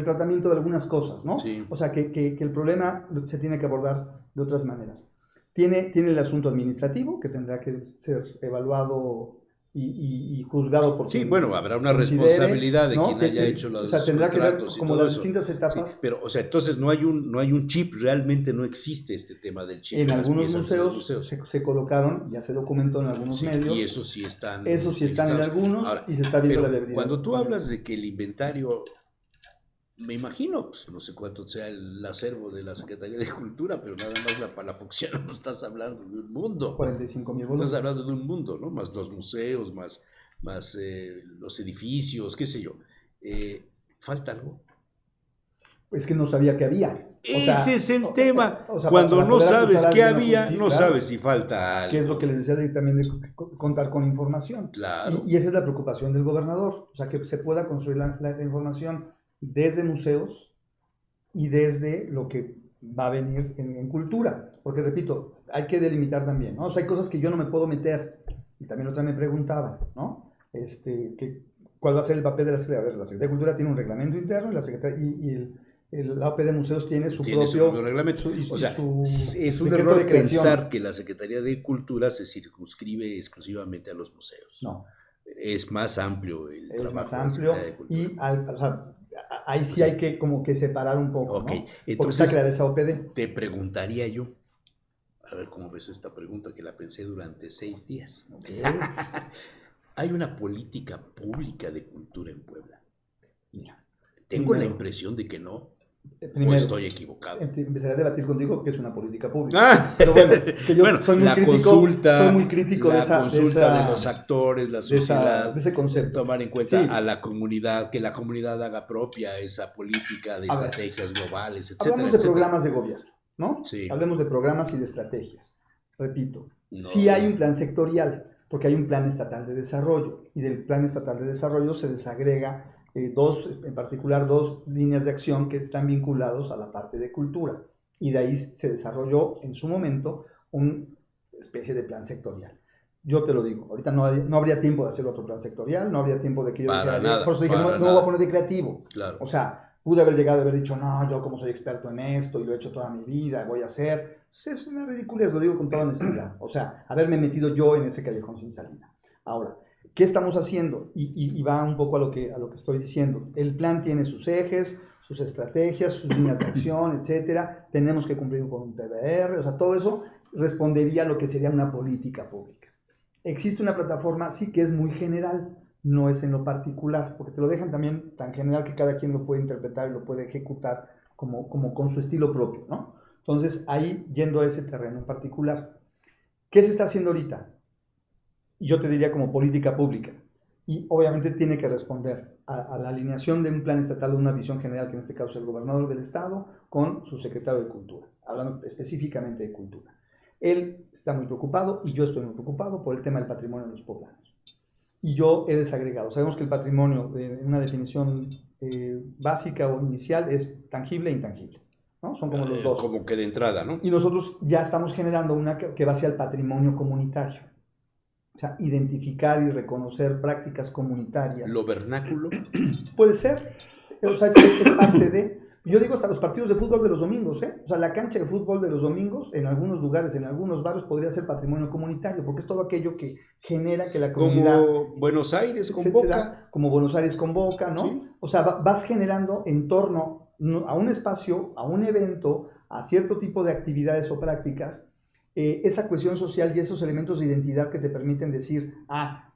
tratamiento de algunas cosas, ¿no? Sí. O sea, que el problema se tiene que abordar de otras maneras. Tiene el asunto administrativo, que tendrá que ser evaluado y juzgado por Sí, quien bueno, habrá una considere, responsabilidad de ¿no? quien haya hecho los o sea, tendrá que ver contratos y como todo las eso. distintas Sí, etapas. pero, o sea, entonces no hay un chip, realmente no existe este tema del chip En en las algunos piezas de los museos museos. se colocaron, ya se documentó en algunos Sí, medios. y esos sí están Esos sí están en registrados. algunos Ahora, y se está viendo pero la viabilidad. cuando tú hablas de que el inventario, me imagino, pues no sé cuánto sea el acervo de la Secretaría de Cultura, pero nada más la Palafoxiana, no estás hablando de un mundo. 45,000 volúmenes. Estás hablando de un mundo, ¿no? Más los museos, más los edificios, qué sé yo. ¿Falta algo? Es que no sabía que había. Ese es el tema. O sea, Cuando para no poder acusar sabes a qué alguien, había, sí, no claro, sabes si falta algo. que es lo que les decía también de contar con información. Claro. Y esa es la preocupación del gobernador. O sea, que se pueda construir la información desde museos y desde lo que va a venir en cultura. Porque, repito, hay que delimitar también, ¿no? O sea, hay cosas que yo no me puedo meter. Y también otra me preguntaban, ¿no? ¿Cuál va a ser el papel de la Secretaría? A ver, la Secretaría de Cultura tiene un reglamento interno y la OP de museos tiene su propio reglamento. O sea, es un decreto error de creación. pensar que la Secretaría de Cultura se circunscribe exclusivamente a los museos. No. Es más amplio el Es trabajo más de la amplio Secretaría de Cultura. y o sea, ahí sí hay que como que separar un poco, Ok, ¿no? Porque entonces está creada esa OPD. te preguntaría yo, a ver cómo ves esta pregunta que la pensé durante 6 días. Okay. ¿Hay una política pública de cultura en Puebla? Mira, Tengo la impresión de que no, primero, o estoy equivocado. Empezaré a debatir contigo que es una política pública. Pero bueno, que yo soy muy crítico de esa consulta de los actores, la sociedad, de ese concepto. Tomar en cuenta Sí. a la comunidad, que la comunidad haga propia esa política de estrategias globales, etcétera. Hablamos de programas de gobierno, ¿no? Sí. Hablemos de programas y de estrategias. Repito, No. sí hay un plan sectorial, porque hay un plan estatal de desarrollo, y del plan estatal de desarrollo se desagrega en particular dos líneas de acción que están vinculados a la parte de cultura, y de ahí se desarrolló en su momento una especie de plan sectorial. Yo te lo digo, ahorita no habría tiempo de hacer otro plan sectorial, no habría tiempo de que yo dijera, por eso dije, no me voy a poner de creativo. Claro. O sea, pude haber llegado y haber dicho, no, yo como soy experto en esto y lo he hecho toda mi vida, voy a hacer. Pues es una ridiculez, lo digo con toda honestidad. O sea, haberme metido yo en ese callejón sin salida. Ahora, ¿qué estamos haciendo? Y va un poco a lo que estoy diciendo. El plan tiene sus ejes, sus estrategias, sus líneas de acción, etcétera. Tenemos que cumplir con un PBR. O sea, todo eso respondería a lo que sería una política pública. Existe una plataforma, sí, que es muy general, no es en lo particular, porque te lo dejan también tan general que cada quien lo puede interpretar y lo puede ejecutar como con su estilo propio, ¿no? Entonces, ahí, yendo a ese terreno en particular, ¿qué se está haciendo ahorita? Yo te diría como política pública, y obviamente tiene que responder a la alineación de un plan estatal de una visión general, que en este caso es el gobernador del estado, con su secretario de Cultura, hablando específicamente de cultura. Él está muy preocupado y yo estoy muy preocupado por el tema del patrimonio de los poblanos. Y yo he desagregado. Sabemos que el patrimonio, en una definición básica o inicial, es tangible e intangible, ¿no? Son como los dos. Como que de entrada, ¿no? Y nosotros ya estamos generando una que va hacia el patrimonio comunitario. O sea, identificar y reconocer prácticas comunitarias. ¿Lo vernáculo? Puede ser. O sea, es parte de... Yo digo hasta los partidos de fútbol de los domingos, ¿eh? O sea, la cancha de fútbol de los domingos, en algunos lugares, en algunos barrios, podría ser patrimonio comunitario, porque es todo aquello que genera que la comunidad... Como Buenos Aires convoca. Como Buenos Aires convoca, ¿no? Sí. O sea, vas generando en torno a un espacio, a un evento, a cierto tipo de actividades o prácticas, esa cohesión social y esos elementos de identidad que te permiten decir,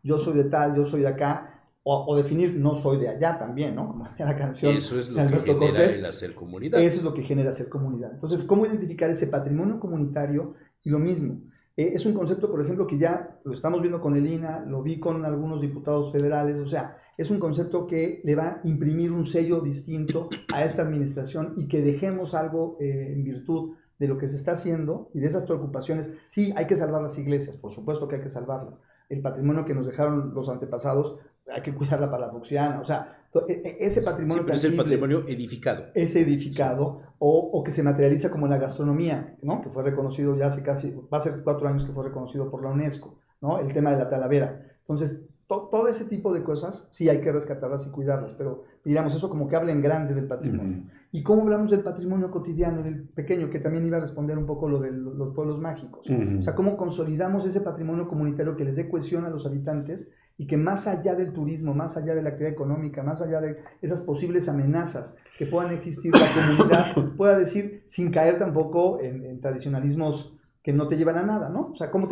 yo soy de tal, yo soy de acá, o definir no soy de allá también, ¿no? Como la canción. Eso es lo que genera Cortés, el hacer comunidad. Eso es lo que genera hacer comunidad. Entonces, ¿cómo identificar ese patrimonio comunitario? Y lo mismo, es un concepto, por ejemplo, que ya lo estamos viendo con el INAH, lo vi con algunos diputados federales, o sea, es un concepto que le va a imprimir un sello distinto a esta administración y que dejemos algo en virtud de lo que se está haciendo y de esas preocupaciones. Sí, hay que salvar las iglesias, por supuesto que hay que salvarlas. El patrimonio que nos dejaron los antepasados, hay que cuidar la Palafoxiana, o sea, ese patrimonio tangible, es el patrimonio edificado. Es edificado, o que se materializa como en la gastronomía, ¿no? Que fue reconocido ya hace casi, va a ser 4 años que fue reconocido por la UNESCO, ¿no? El tema de la talavera. Entonces, todo ese tipo de cosas sí hay que rescatarlas y cuidarlas, pero digamos eso como que habla en grande del patrimonio. ¿Y cómo hablamos del patrimonio cotidiano, del pequeño, que también iba a responder un poco lo de los pueblos mágicos? O sea, cómo consolidamos ese patrimonio comunitario que les dé cohesión a los habitantes y que más allá del turismo, más allá de la actividad económica, más allá de esas posibles amenazas que puedan existir, la comunidad pueda decir, sin caer tampoco en tradicionalismos que no te llevan a nada, ¿no? O sea, ¿cómo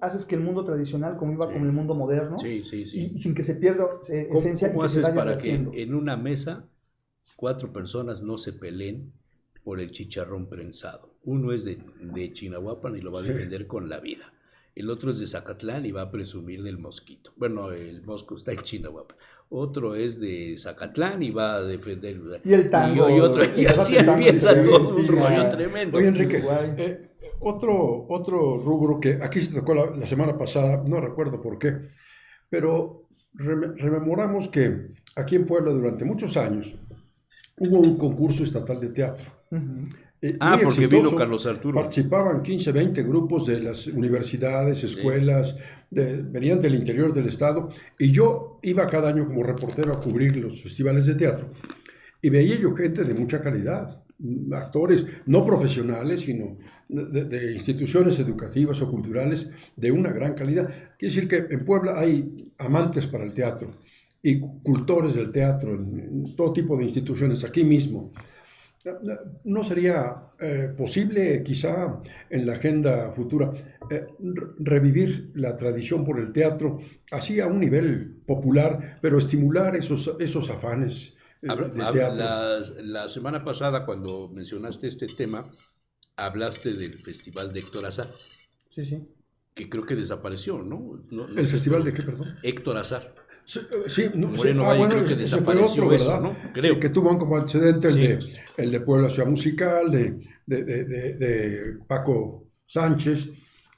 haces que el mundo tradicional conviva Sí. con el mundo moderno Sí, sí, sí. y sin que se pierda esencia y ¿Cómo que se haces vaya para haciendo? que en una mesa 4 personas no se peleen por el chicharrón prensado? Uno es de Chinahuapan y lo va a defender con la vida. El otro es de Zacatlán y va a presumir del mosquito. Bueno, el mosco está en Chinahuapan. Otro es de Zacatlán y va a defender. Y el tango, y otro, y así empieza todo un rollo tremendo. Oye, Enrique, Uruguay. otro rubro que aquí se tocó la semana pasada, no recuerdo por qué, pero rememoramos que aquí en Puebla durante muchos años hubo un concurso estatal de teatro. Uh-huh. Muy Porque exitoso. vino Carlos Arturo. Participaban 15, 20 grupos de las universidades, escuelas, venían del interior del estado, y yo iba cada año como reportero a cubrir los festivales de teatro, y veía yo gente de mucha calidad, actores no profesionales, sino de instituciones educativas o culturales de una gran calidad. Quiere decir que en Puebla hay amantes para el teatro y cultores del teatro en todo tipo de instituciones, aquí mismo. ¿No sería posible, quizá en la agenda futura, revivir la tradición por el teatro, así a un nivel popular, pero estimular esos afanes de teatro? La semana pasada, cuando mencionaste este tema, hablaste del festival de Héctor Azar, Sí, sí. que creo que desapareció, ¿no? ¿El festival de qué, perdón? Héctor Azar. Sí, Moreno Valle creo que ese fue desapareció otro, eso, ¿verdad? ¿no? Creo. Que tuvo como antecedente Sí. el de Puebla Ciudad Musical, de Paco Sánchez,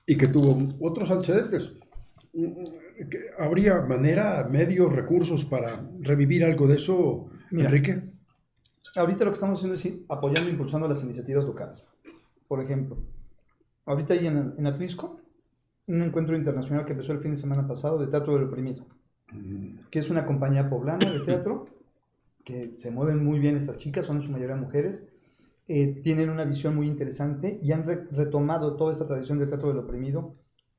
y que tuvo otros antecedentes. ¿Habría manera, medios, recursos para revivir algo de eso, Mira, Enrique? ahorita lo que estamos haciendo es apoyando e impulsando las iniciativas locales. Por ejemplo, ahorita hay en Atlisco un encuentro internacional que empezó el fin de semana pasado de Teatro del Oprimido, que es una compañía poblana de teatro, que se mueven muy bien estas chicas, son en su mayoría mujeres, tienen una visión muy interesante y han retomado toda esta tradición del teatro del oprimido,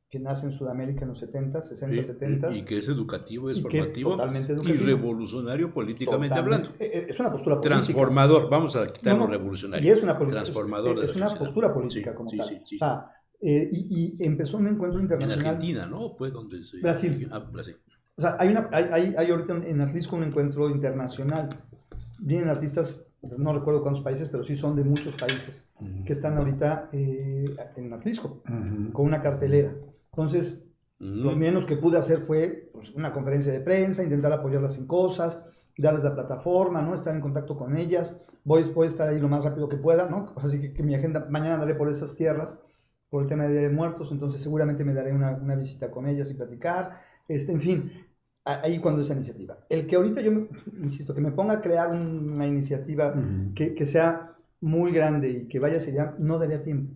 que nace en Sudamérica en los 70, 60, 70. Y que es educativo, es y que es formativo totalmente y educativo. revolucionario políticamente hablando. Es una postura política. Transformador, vamos a quitar lo No, revolucionario. y es una política, Transformador de es la una sociedad. postura política Sí, como sí, tal. sí, sí. O sea, y empezó un encuentro En internacional. Argentina, ¿no? Fue donde se... Brasil. Brasil. O sea, hay ahorita en Atlisco un encuentro internacional. Vienen artistas, no recuerdo cuántos países, pero sí son de muchos países que están ahorita en Atlisco, con una cartelera. Entonces, lo menos que pude hacer fue pues, una conferencia de prensa, intentar apoyarlas en cosas, darles la plataforma, ¿no? Estar en contacto con ellas. Voy a estar ahí lo más rápido que pueda, ¿no? Así que mi agenda, mañana andaré por esas tierras, por el tema de Día de Muertos, entonces seguramente me daré una visita con ellas y platicar. En fin, ahí cuando esa iniciativa. El que ahorita yo, insisto, que me ponga a crear una iniciativa que sea muy grande y que vaya hacia allá, no daría tiempo.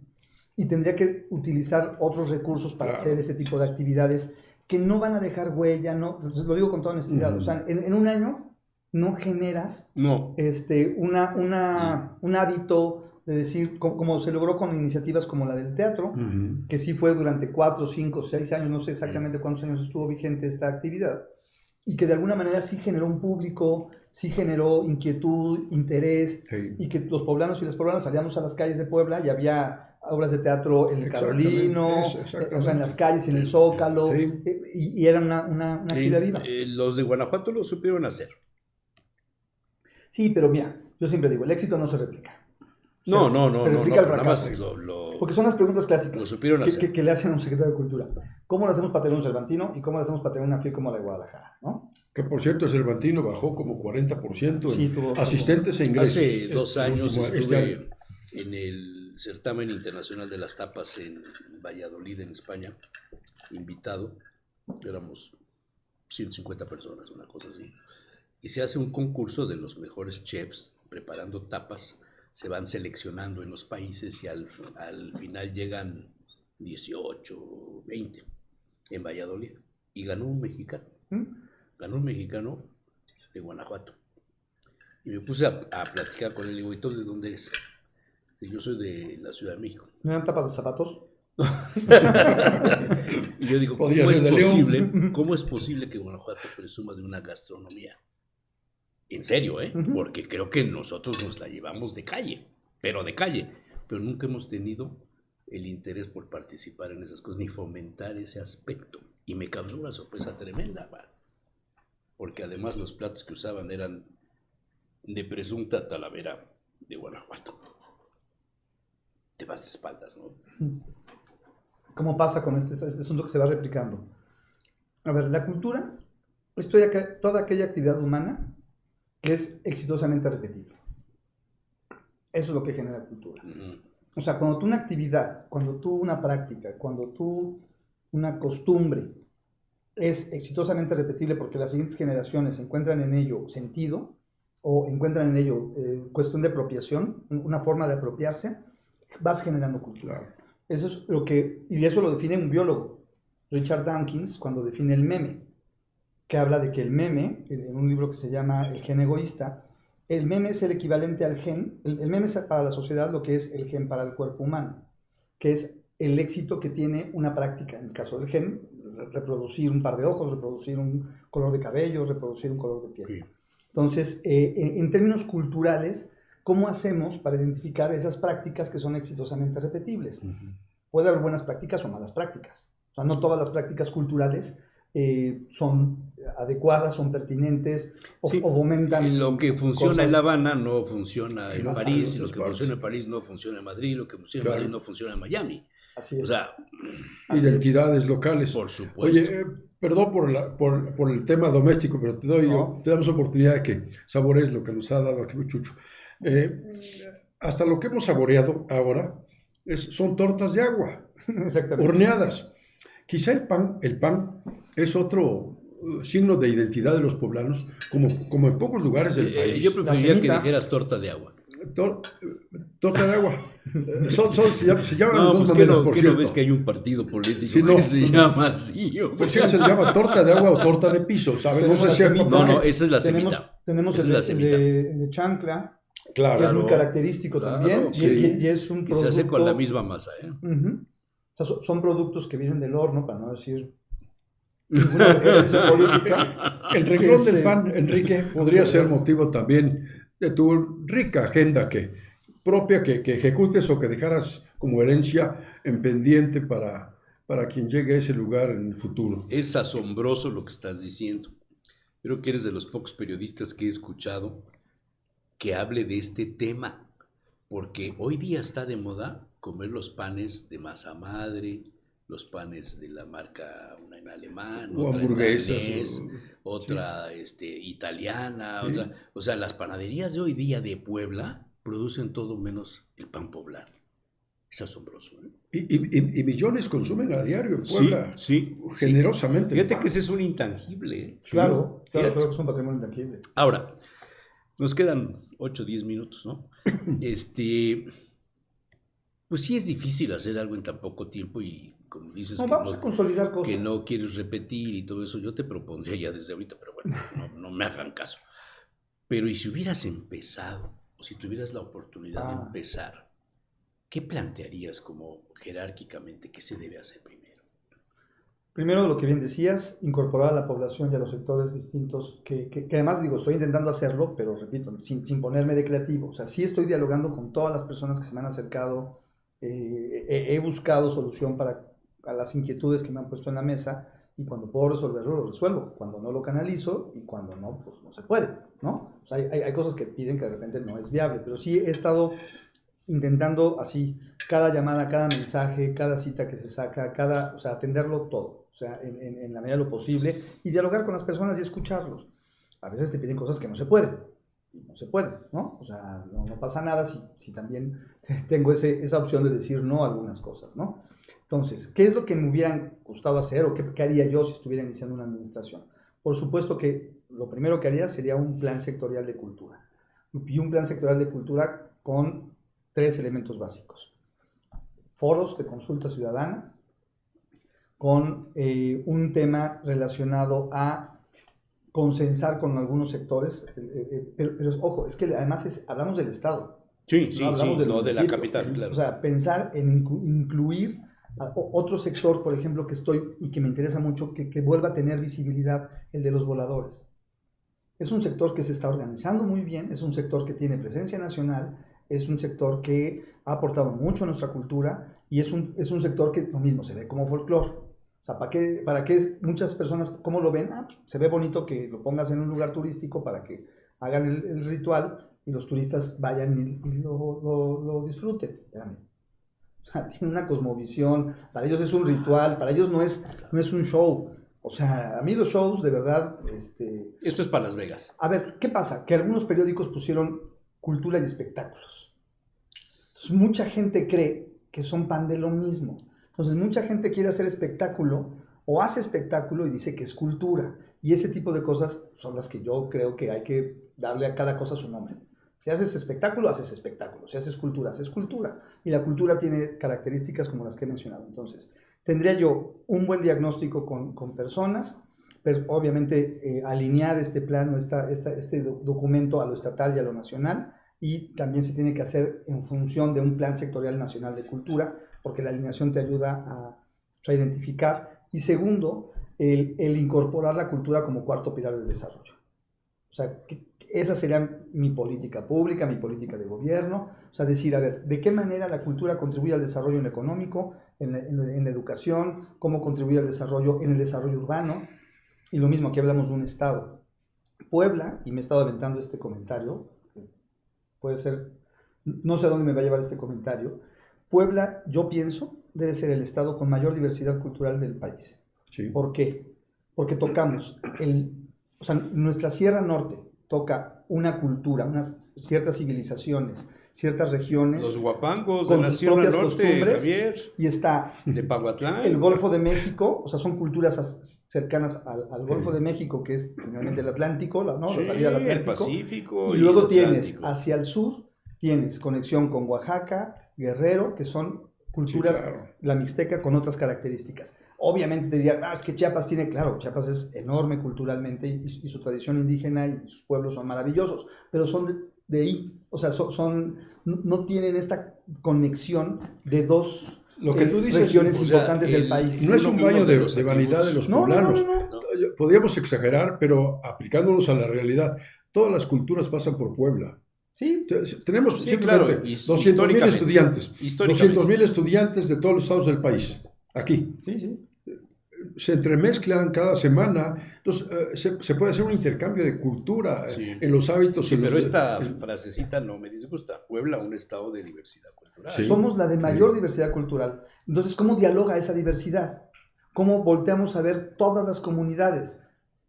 Y tendría que utilizar otros recursos para hacer ese tipo de actividades que no van a dejar huella, no, lo digo con toda honestidad, o sea, en un año no generas un hábito de decir, como se logró con iniciativas como la del teatro, que sí fue durante 4, 5, 6 años, no sé exactamente cuántos años estuvo vigente esta actividad, y que de alguna manera sí generó un público, sí generó inquietud, interés, y que los poblanos y las poblanas salíamos a las calles de Puebla y había obras de teatro en el Carolino, o sea, en las calles, en el Zócalo, y era una actividad viva. Los de Guanajuato lo supieron hacer. Sí, pero mira, yo siempre digo, el éxito no se replica. No, se replica el fracaso. Lo porque son las preguntas clásicas lo supieron hacer. Que le hacen a un secretario de Cultura. ¿Cómo lo hacemos para tener un Cervantino y cómo lo hacemos para tener una FIL como la de Guadalajara? ¿No? Que por cierto, el Cervantino bajó como 40% Sí, en asistentes e ingresos. Hace 2 años estuve en el certamen internacional de las tapas en Valladolid, en España, invitado. Éramos 150 personas, una cosa así. Y se hace un concurso de los mejores chefs preparando tapas. Se van seleccionando en los países y al final llegan 18, 20 en Valladolid. Y ganó un mexicano. Ganó un mexicano de Guanajuato. Y me puse a platicar con él y digo, ¿y tú de dónde eres? Y yo soy de la Ciudad de México. ¿No eran tapas de zapatos? Y yo digo, Podría ser de León. ¿cómo es posible que Guanajuato presuma de una gastronomía? En serio, ¿eh? Ujú. Porque creo que nosotros nos la llevamos de calle, pero nunca hemos tenido el interés por participar en esas cosas, ni fomentar ese aspecto. Y me causó una sorpresa tremenda, man, porque además los platos que usaban eran de presunta Talavera de Guanajuato. Te vas de espaldas, ¿no? ¿Cómo pasa con este asunto que se va replicando? A ver, la cultura es toda aquella actividad humana que es exitosamente repetible. Eso es lo que genera cultura. Uh-huh. O sea, cuando tú una actividad, cuando tú una práctica, cuando tú una costumbre es exitosamente repetible porque las siguientes generaciones encuentran en ello sentido o encuentran en ello cuestión de apropiación, una forma de apropiarse, vas generando cultura. Claro. Eso es lo que, y eso lo define un biólogo, Richard Dawkins, cuando define el meme, que habla de que el meme, en un libro que se llama El gen egoísta, el meme es el equivalente al gen, el meme es para la sociedad lo que es el gen para el cuerpo humano, que es el éxito que tiene una práctica, en el caso del gen, reproducir un par de ojos, reproducir un color de cabello, reproducir un color de piel. Sí. Entonces, en términos culturales, ¿cómo hacemos para identificar esas prácticas que son exitosamente repetibles? Uh-huh. Puede haber buenas prácticas o malas prácticas. O sea, no todas las prácticas culturales son adecuadas, son pertinentes o fomentan. Y lo que funciona cosas. en La Habana no funciona en Claro, París, y en lo otras que partes. funciona en París no funciona en Madrid, lo que funciona en Claro. Madrid no funciona en Miami. Así es. O sea, Identidades locales. por supuesto. Oye, perdón por el tema doméstico, pero No. te damos oportunidad de que saborees lo que nos ha dado aquí Chucho. Hasta lo que hemos saboreado ahora son tortas de agua, Exactamente. horneadas. Quizá el pan es otro signo de identidad de los poblanos, como en pocos lugares del país. Yo preferiría que semita. dijeras torta de agua. Torta de agua. Se llaman No, de dos pues maneras, por ¿qué no cierto. ves que hay un partido político Sí, no, que se no. llama así? Hombre? Pues sí, se llama torta de agua o torta de piso, ¿sabes? No Tenemos sé la si hay semita. No, esa es la tenemos semita. tenemos Esa el, es la el de chancla, que es Claro. muy característico Claro, también, sí. y es un Y producto. se hace con la misma masa, ¿eh? Uh-huh. O sea, son productos que vienen del horno, para no decir ninguna referencia política. El renglón Este- del pan, Enrique, podría ser motivo también de tu rica agenda propia que ejecutes o que dejaras como herencia en pendiente para quien llegue a ese lugar en el futuro. Es asombroso lo que estás diciendo. Creo que eres de los pocos periodistas que he escuchado que hable de este tema, porque hoy día está de moda comer los panes de masa madre, los panes de la marca, una en alemán, O otra en hamburguesas. danés, otra italiana, Sí. otra. O sea, las panaderías de hoy día de Puebla producen todo menos el pan poblano. Es asombroso, ¿eh? Y millones consumen a diario en Puebla. Sí. Generosamente. Fíjate que ese es un intangible, ¿eh? Claro, Fíjate. creo que es un patrimonio intangible. Ahora, nos quedan 8 o 10 minutos, ¿no? Pues sí es difícil hacer algo en tan poco tiempo y como dices No, que, vamos a consolidar cosas. que no quieres repetir y todo eso, yo te propondría ya desde ahorita, pero bueno, no me hagan caso. Pero ¿y si hubieras empezado, o si tuvieras la oportunidad de empezar, qué plantearías como jerárquicamente que se debe hacer primero? Primero, lo que bien decías, incorporar a la población y a los sectores distintos, que además digo, estoy intentando hacerlo, pero repito, sin ponerme de creativo. O sea, sí estoy dialogando con todas las personas que se me han acercado, he buscado solución a las inquietudes que me han puesto en la mesa, y cuando puedo resolverlo, lo resuelvo. Cuando no lo canalizo, y cuando no, pues no se puede, ¿no? O sea, hay cosas que piden que de repente no es viable, pero sí he estado intentando así, cada llamada, cada mensaje, cada cita que se saca, o sea, atenderlo todo, o sea, en la medida de lo posible, y dialogar con las personas y escucharlos. A veces te piden cosas que no se pueden, y no se pueden, ¿no? O sea, no pasa nada si también tengo esa opción de decir no a algunas cosas, ¿no? Entonces, ¿qué es lo que me hubieran gustado hacer o qué haría yo si estuviera iniciando una administración? Por supuesto que lo primero que haría sería un plan sectorial de cultura, y un plan sectorial de cultura con 3 elementos básicos: foros de consulta ciudadana, con un tema relacionado a consensar con algunos sectores, pero ojo, es que además hablamos del Estado. Sí, No hablamos del no de la municipio. capital, claro. O sea, pensar en incluir Otro sector, por ejemplo, que estoy y que me interesa mucho, que vuelva a tener visibilidad, el de los voladores. Es un sector que se está organizando muy bien, es un sector que tiene presencia nacional, es un sector que ha aportado mucho a nuestra cultura y es un sector que lo mismo se ve como folclore. O sea, ¿para qué muchas personas, cómo lo ven? Se ve bonito que lo pongas en un lugar turístico para que hagan el ritual y los turistas vayan y lo disfruten. Espérame. O sea, tiene una cosmovisión, para ellos es un ritual, para ellos no es un show. O sea, a mí los shows, de verdad, Esto es para Las Vegas. A ver, ¿qué pasa? Que algunos periódicos pusieron cultura y espectáculos. Entonces, mucha gente cree que son pan de lo mismo. Entonces, mucha gente quiere hacer espectáculo o hace espectáculo y dice que es cultura. Y ese tipo de cosas son las que yo creo que hay que darle a cada cosa su nombre. Si haces espectáculo, haces espectáculo. Si haces cultura, haces cultura. Y la cultura tiene características como las que he mencionado. Entonces, tendría yo un buen diagnóstico con personas, pero obviamente alinear este plano, este documento a lo estatal y a lo nacional, y también se tiene que hacer en función de un plan sectorial nacional de cultura, porque la alineación te ayuda a identificar. Y segundo, el incorporar la cultura como cuarto pilar del desarrollo. O sea, esa sería mi política pública, mi política de gobierno. O sea, decir, a ver, ¿de qué manera la cultura contribuye al desarrollo económico, en la educación? ¿Cómo contribuye al desarrollo en el desarrollo urbano? Y lo mismo, aquí hablamos de un estado. Puebla, y me he estado aventando este comentario, puede ser, no sé a dónde me va a llevar este comentario. Puebla, yo pienso, debe ser el estado con mayor diversidad cultural del país. Sí. ¿Por qué? Porque tocamos, o sea, nuestra Sierra Norte toca una cultura, unas ciertas civilizaciones, ciertas regiones. Los huapangos con de la sus Sierra propias Norte, costumbres, Javier, y está de Pahuatlán. el Golfo de México, o sea, son culturas cercanas al Golfo de México, que es finalmente el Atlántico, ¿no? Sí, la salida al el Atlántico. Pacífico. Y luego el tienes Atlántico. hacia el sur, tienes conexión con Oaxaca, Guerrero, que son culturas, Sí, claro. la mixteca con otras características. Obviamente te dirían, es que Chiapas tiene, claro, Chiapas es enorme culturalmente y su tradición indígena y sus pueblos son maravillosos, pero son de ahí, o sea, no tienen esta conexión de dos Lo que tú dices, regiones o sea, importantes del país. No es un Uno baño de de, los de vanidad de los No, poblanos. no. Podríamos exagerar, pero aplicándonos a la realidad, todas las culturas pasan por Puebla. Sí, Tenemos Sí, simplemente claro, 200.000 históricamente. estudiantes, Históricamente. 200.000 estudiantes de todos los estados del país, aquí. sí. Se entremezclan cada semana, entonces se puede hacer un intercambio de cultura Sí. en los hábitos. Sí, en pero los- esta en- frasecita no me disgusta. Puebla, un estado de diversidad cultural. Sí. Somos la de mayor Sí. diversidad cultural. Entonces, ¿cómo dialoga esa diversidad? ¿Cómo volteamos a ver todas las comunidades?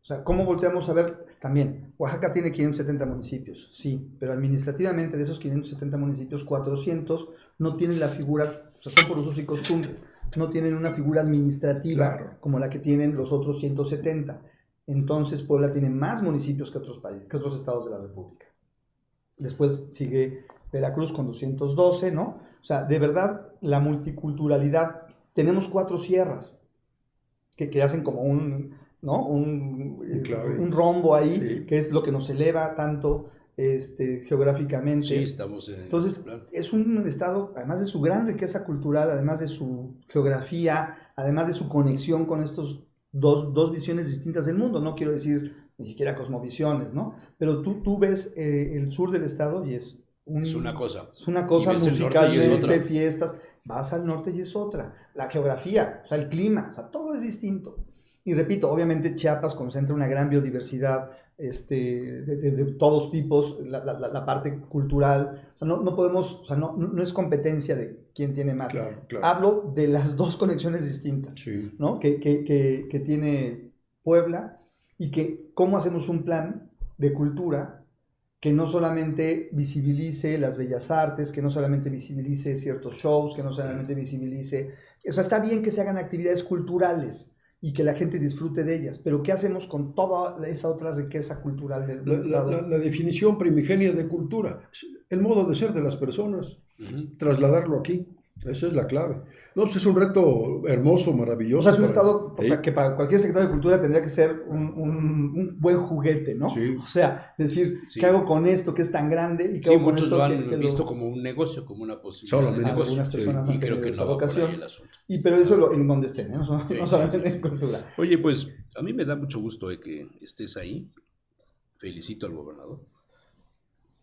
O sea, ¿cómo volteamos a ver también? Oaxaca tiene 570 municipios, sí, pero administrativamente de esos 570 municipios, 400 no tienen la figura, o sea, son por usos y costumbres, no tienen una figura administrativa Claro. como la que tienen los otros 170. Entonces, Puebla tiene más municipios que otros países, que otros estados de la República. Después sigue Veracruz con 212, ¿no? O sea, de verdad, la multiculturalidad. Tenemos 4 sierras que hacen como ¿no? Claro. un rombo ahí, Sí. que es lo que nos eleva tanto geográficamente. Sí, estamos en Entonces, ese plan. es un estado, además de su gran riqueza cultural, además de su geografía, además de su conexión con estos dos visiones distintas del mundo, no quiero decir ni siquiera cosmovisiones, ¿no? Pero tú ves el sur del estado y es una cosa. Es una cosa Y ves el norte y es musicalmente, otra. fiestas, vas al norte y es otra. La geografía, o sea, el clima, o sea, todo es distinto. Y repito, obviamente Chiapas concentra una gran biodiversidad de todos tipos, la parte cultural. O sea, no podemos, o sea, no es competencia de quién tiene más. Claro, claro. Hablo de las dos conexiones distintas, Sí. ¿no? que tiene Puebla y que cómo hacemos un plan de cultura que no solamente visibilice las bellas artes, que no solamente visibilice ciertos shows, que no solamente visibilice... O sea, está bien que se hagan actividades culturales y que la gente disfrute de ellas, pero ¿qué hacemos con toda esa otra riqueza cultural del Estado? La definición primigenia de cultura, el modo de ser de las personas, Ujú. trasladarlo aquí, esa es la clave. No, pues es un reto hermoso, maravilloso. O sea, es un para- estado Sí. que para cualquier sector de cultura tendría que ser un buen juguete, ¿no? Sí. O sea, decir, Sí. ¿qué hago con esto que es tan grande? ¿Y qué Sí, hago con muchos esto lo que han visto como un negocio, como una posibilidad de Solamente. negocio. algunas personas Y han creo tenido que esa no va por vocación? ahí el asunto. Pero eso en donde estén, ¿eh? No, Sí, no sí, solamente sí. en cultura. Oye, pues a mí me da mucho gusto de que estés ahí. Felicito al gobernador.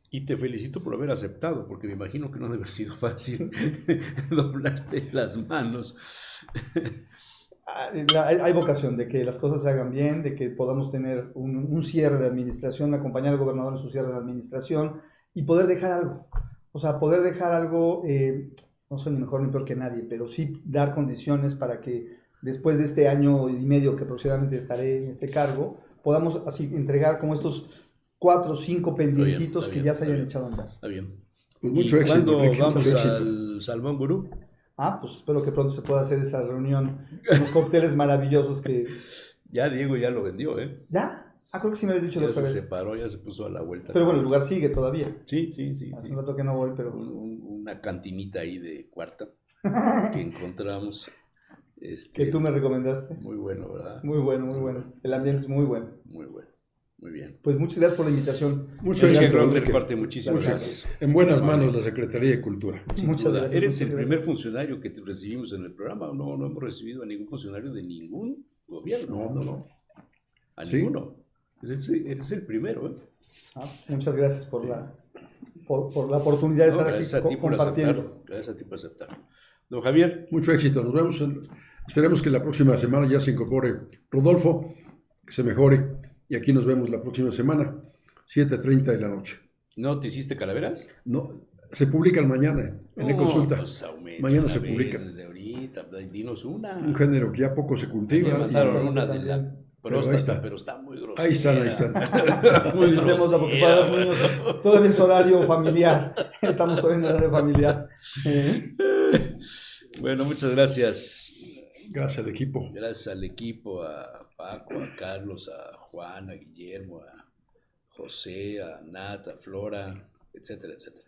Y te felicito por haber aceptado, porque me imagino que no debe haber sido fácil doblarte las manos. Hay vocación de que las cosas se hagan bien, de que podamos tener un cierre de administración, acompañar al gobernador en su cierre de administración y poder dejar algo. O sea, poder dejar algo, no soy ni mejor ni peor que nadie, pero sí dar condiciones para que después de este año y medio que aproximadamente estaré en este cargo, podamos así entregar como estos 4 o 5 pendientitos está que bien, ya se está hayan bien. echado a andar. Está bien. Pues ¿Y mucho éxito, cuándo Enrique, vamos mucho éxito. al Salmón Gurú? Pues espero que pronto se pueda hacer esa reunión, unos cócteles maravillosos que... Ya Diego ya lo vendió, ¿eh? ¿Ya? Creo que sí me habías dicho la Ya otra se vez. separó, ya se puso a la vuelta. Pero bueno, el lugar sigue todavía. Sí, sí, sí. Hace sí. un rato que no voy, pero... Una cantinita ahí de cuarta que encontramos. que tú me recomendaste. Muy bueno, ¿verdad? Muy bueno, muy bueno. El ambiente es muy bueno. Muy bueno. Muy bien. Pues muchas gracias por la invitación. Mucho Enrique éxito, Grobler Enrique. Corte, muchísimas Gracias. gracias. En buenas manos la Secretaría de Cultura. Sin Muchas duda. gracias, Eres muchas el gracias. primer funcionario que te recibimos en el programa. No hemos recibido a ningún funcionario de ningún gobierno. No. A Sí. ninguno. Eres el primero, ¿eh? Muchas gracias por la oportunidad de No, estar aquí gracias a ti por compartiendo. aceptarlo. Gracias a ti por aceptarlo. Don Javier, Mucho éxito. Nos vemos. Esperemos que la próxima semana ya se incorpore Rodolfo, que se mejore. Y aquí nos vemos la próxima semana, 7:30 de la noche. ¿no te hiciste calaveras? No, se publican mañana en e-consulta. Pues aumenta Mañana una se vez publica. Desde ahorita, dinos una. Un género que ya poco se Me cultiva. mandaron y- una de la También. Pero ahí próstata, está. pero está muy grosera. Ahí están. Muy Evitemos porque para los niños todavía es horario familiar. Estamos todavía en horario familiar. Bueno, muchas gracias. Gracias al equipo. Gracias al equipo, a Paco, a Carlos, a Juan, a Guillermo, a José, a Nat, a Flora, etcétera, etcétera.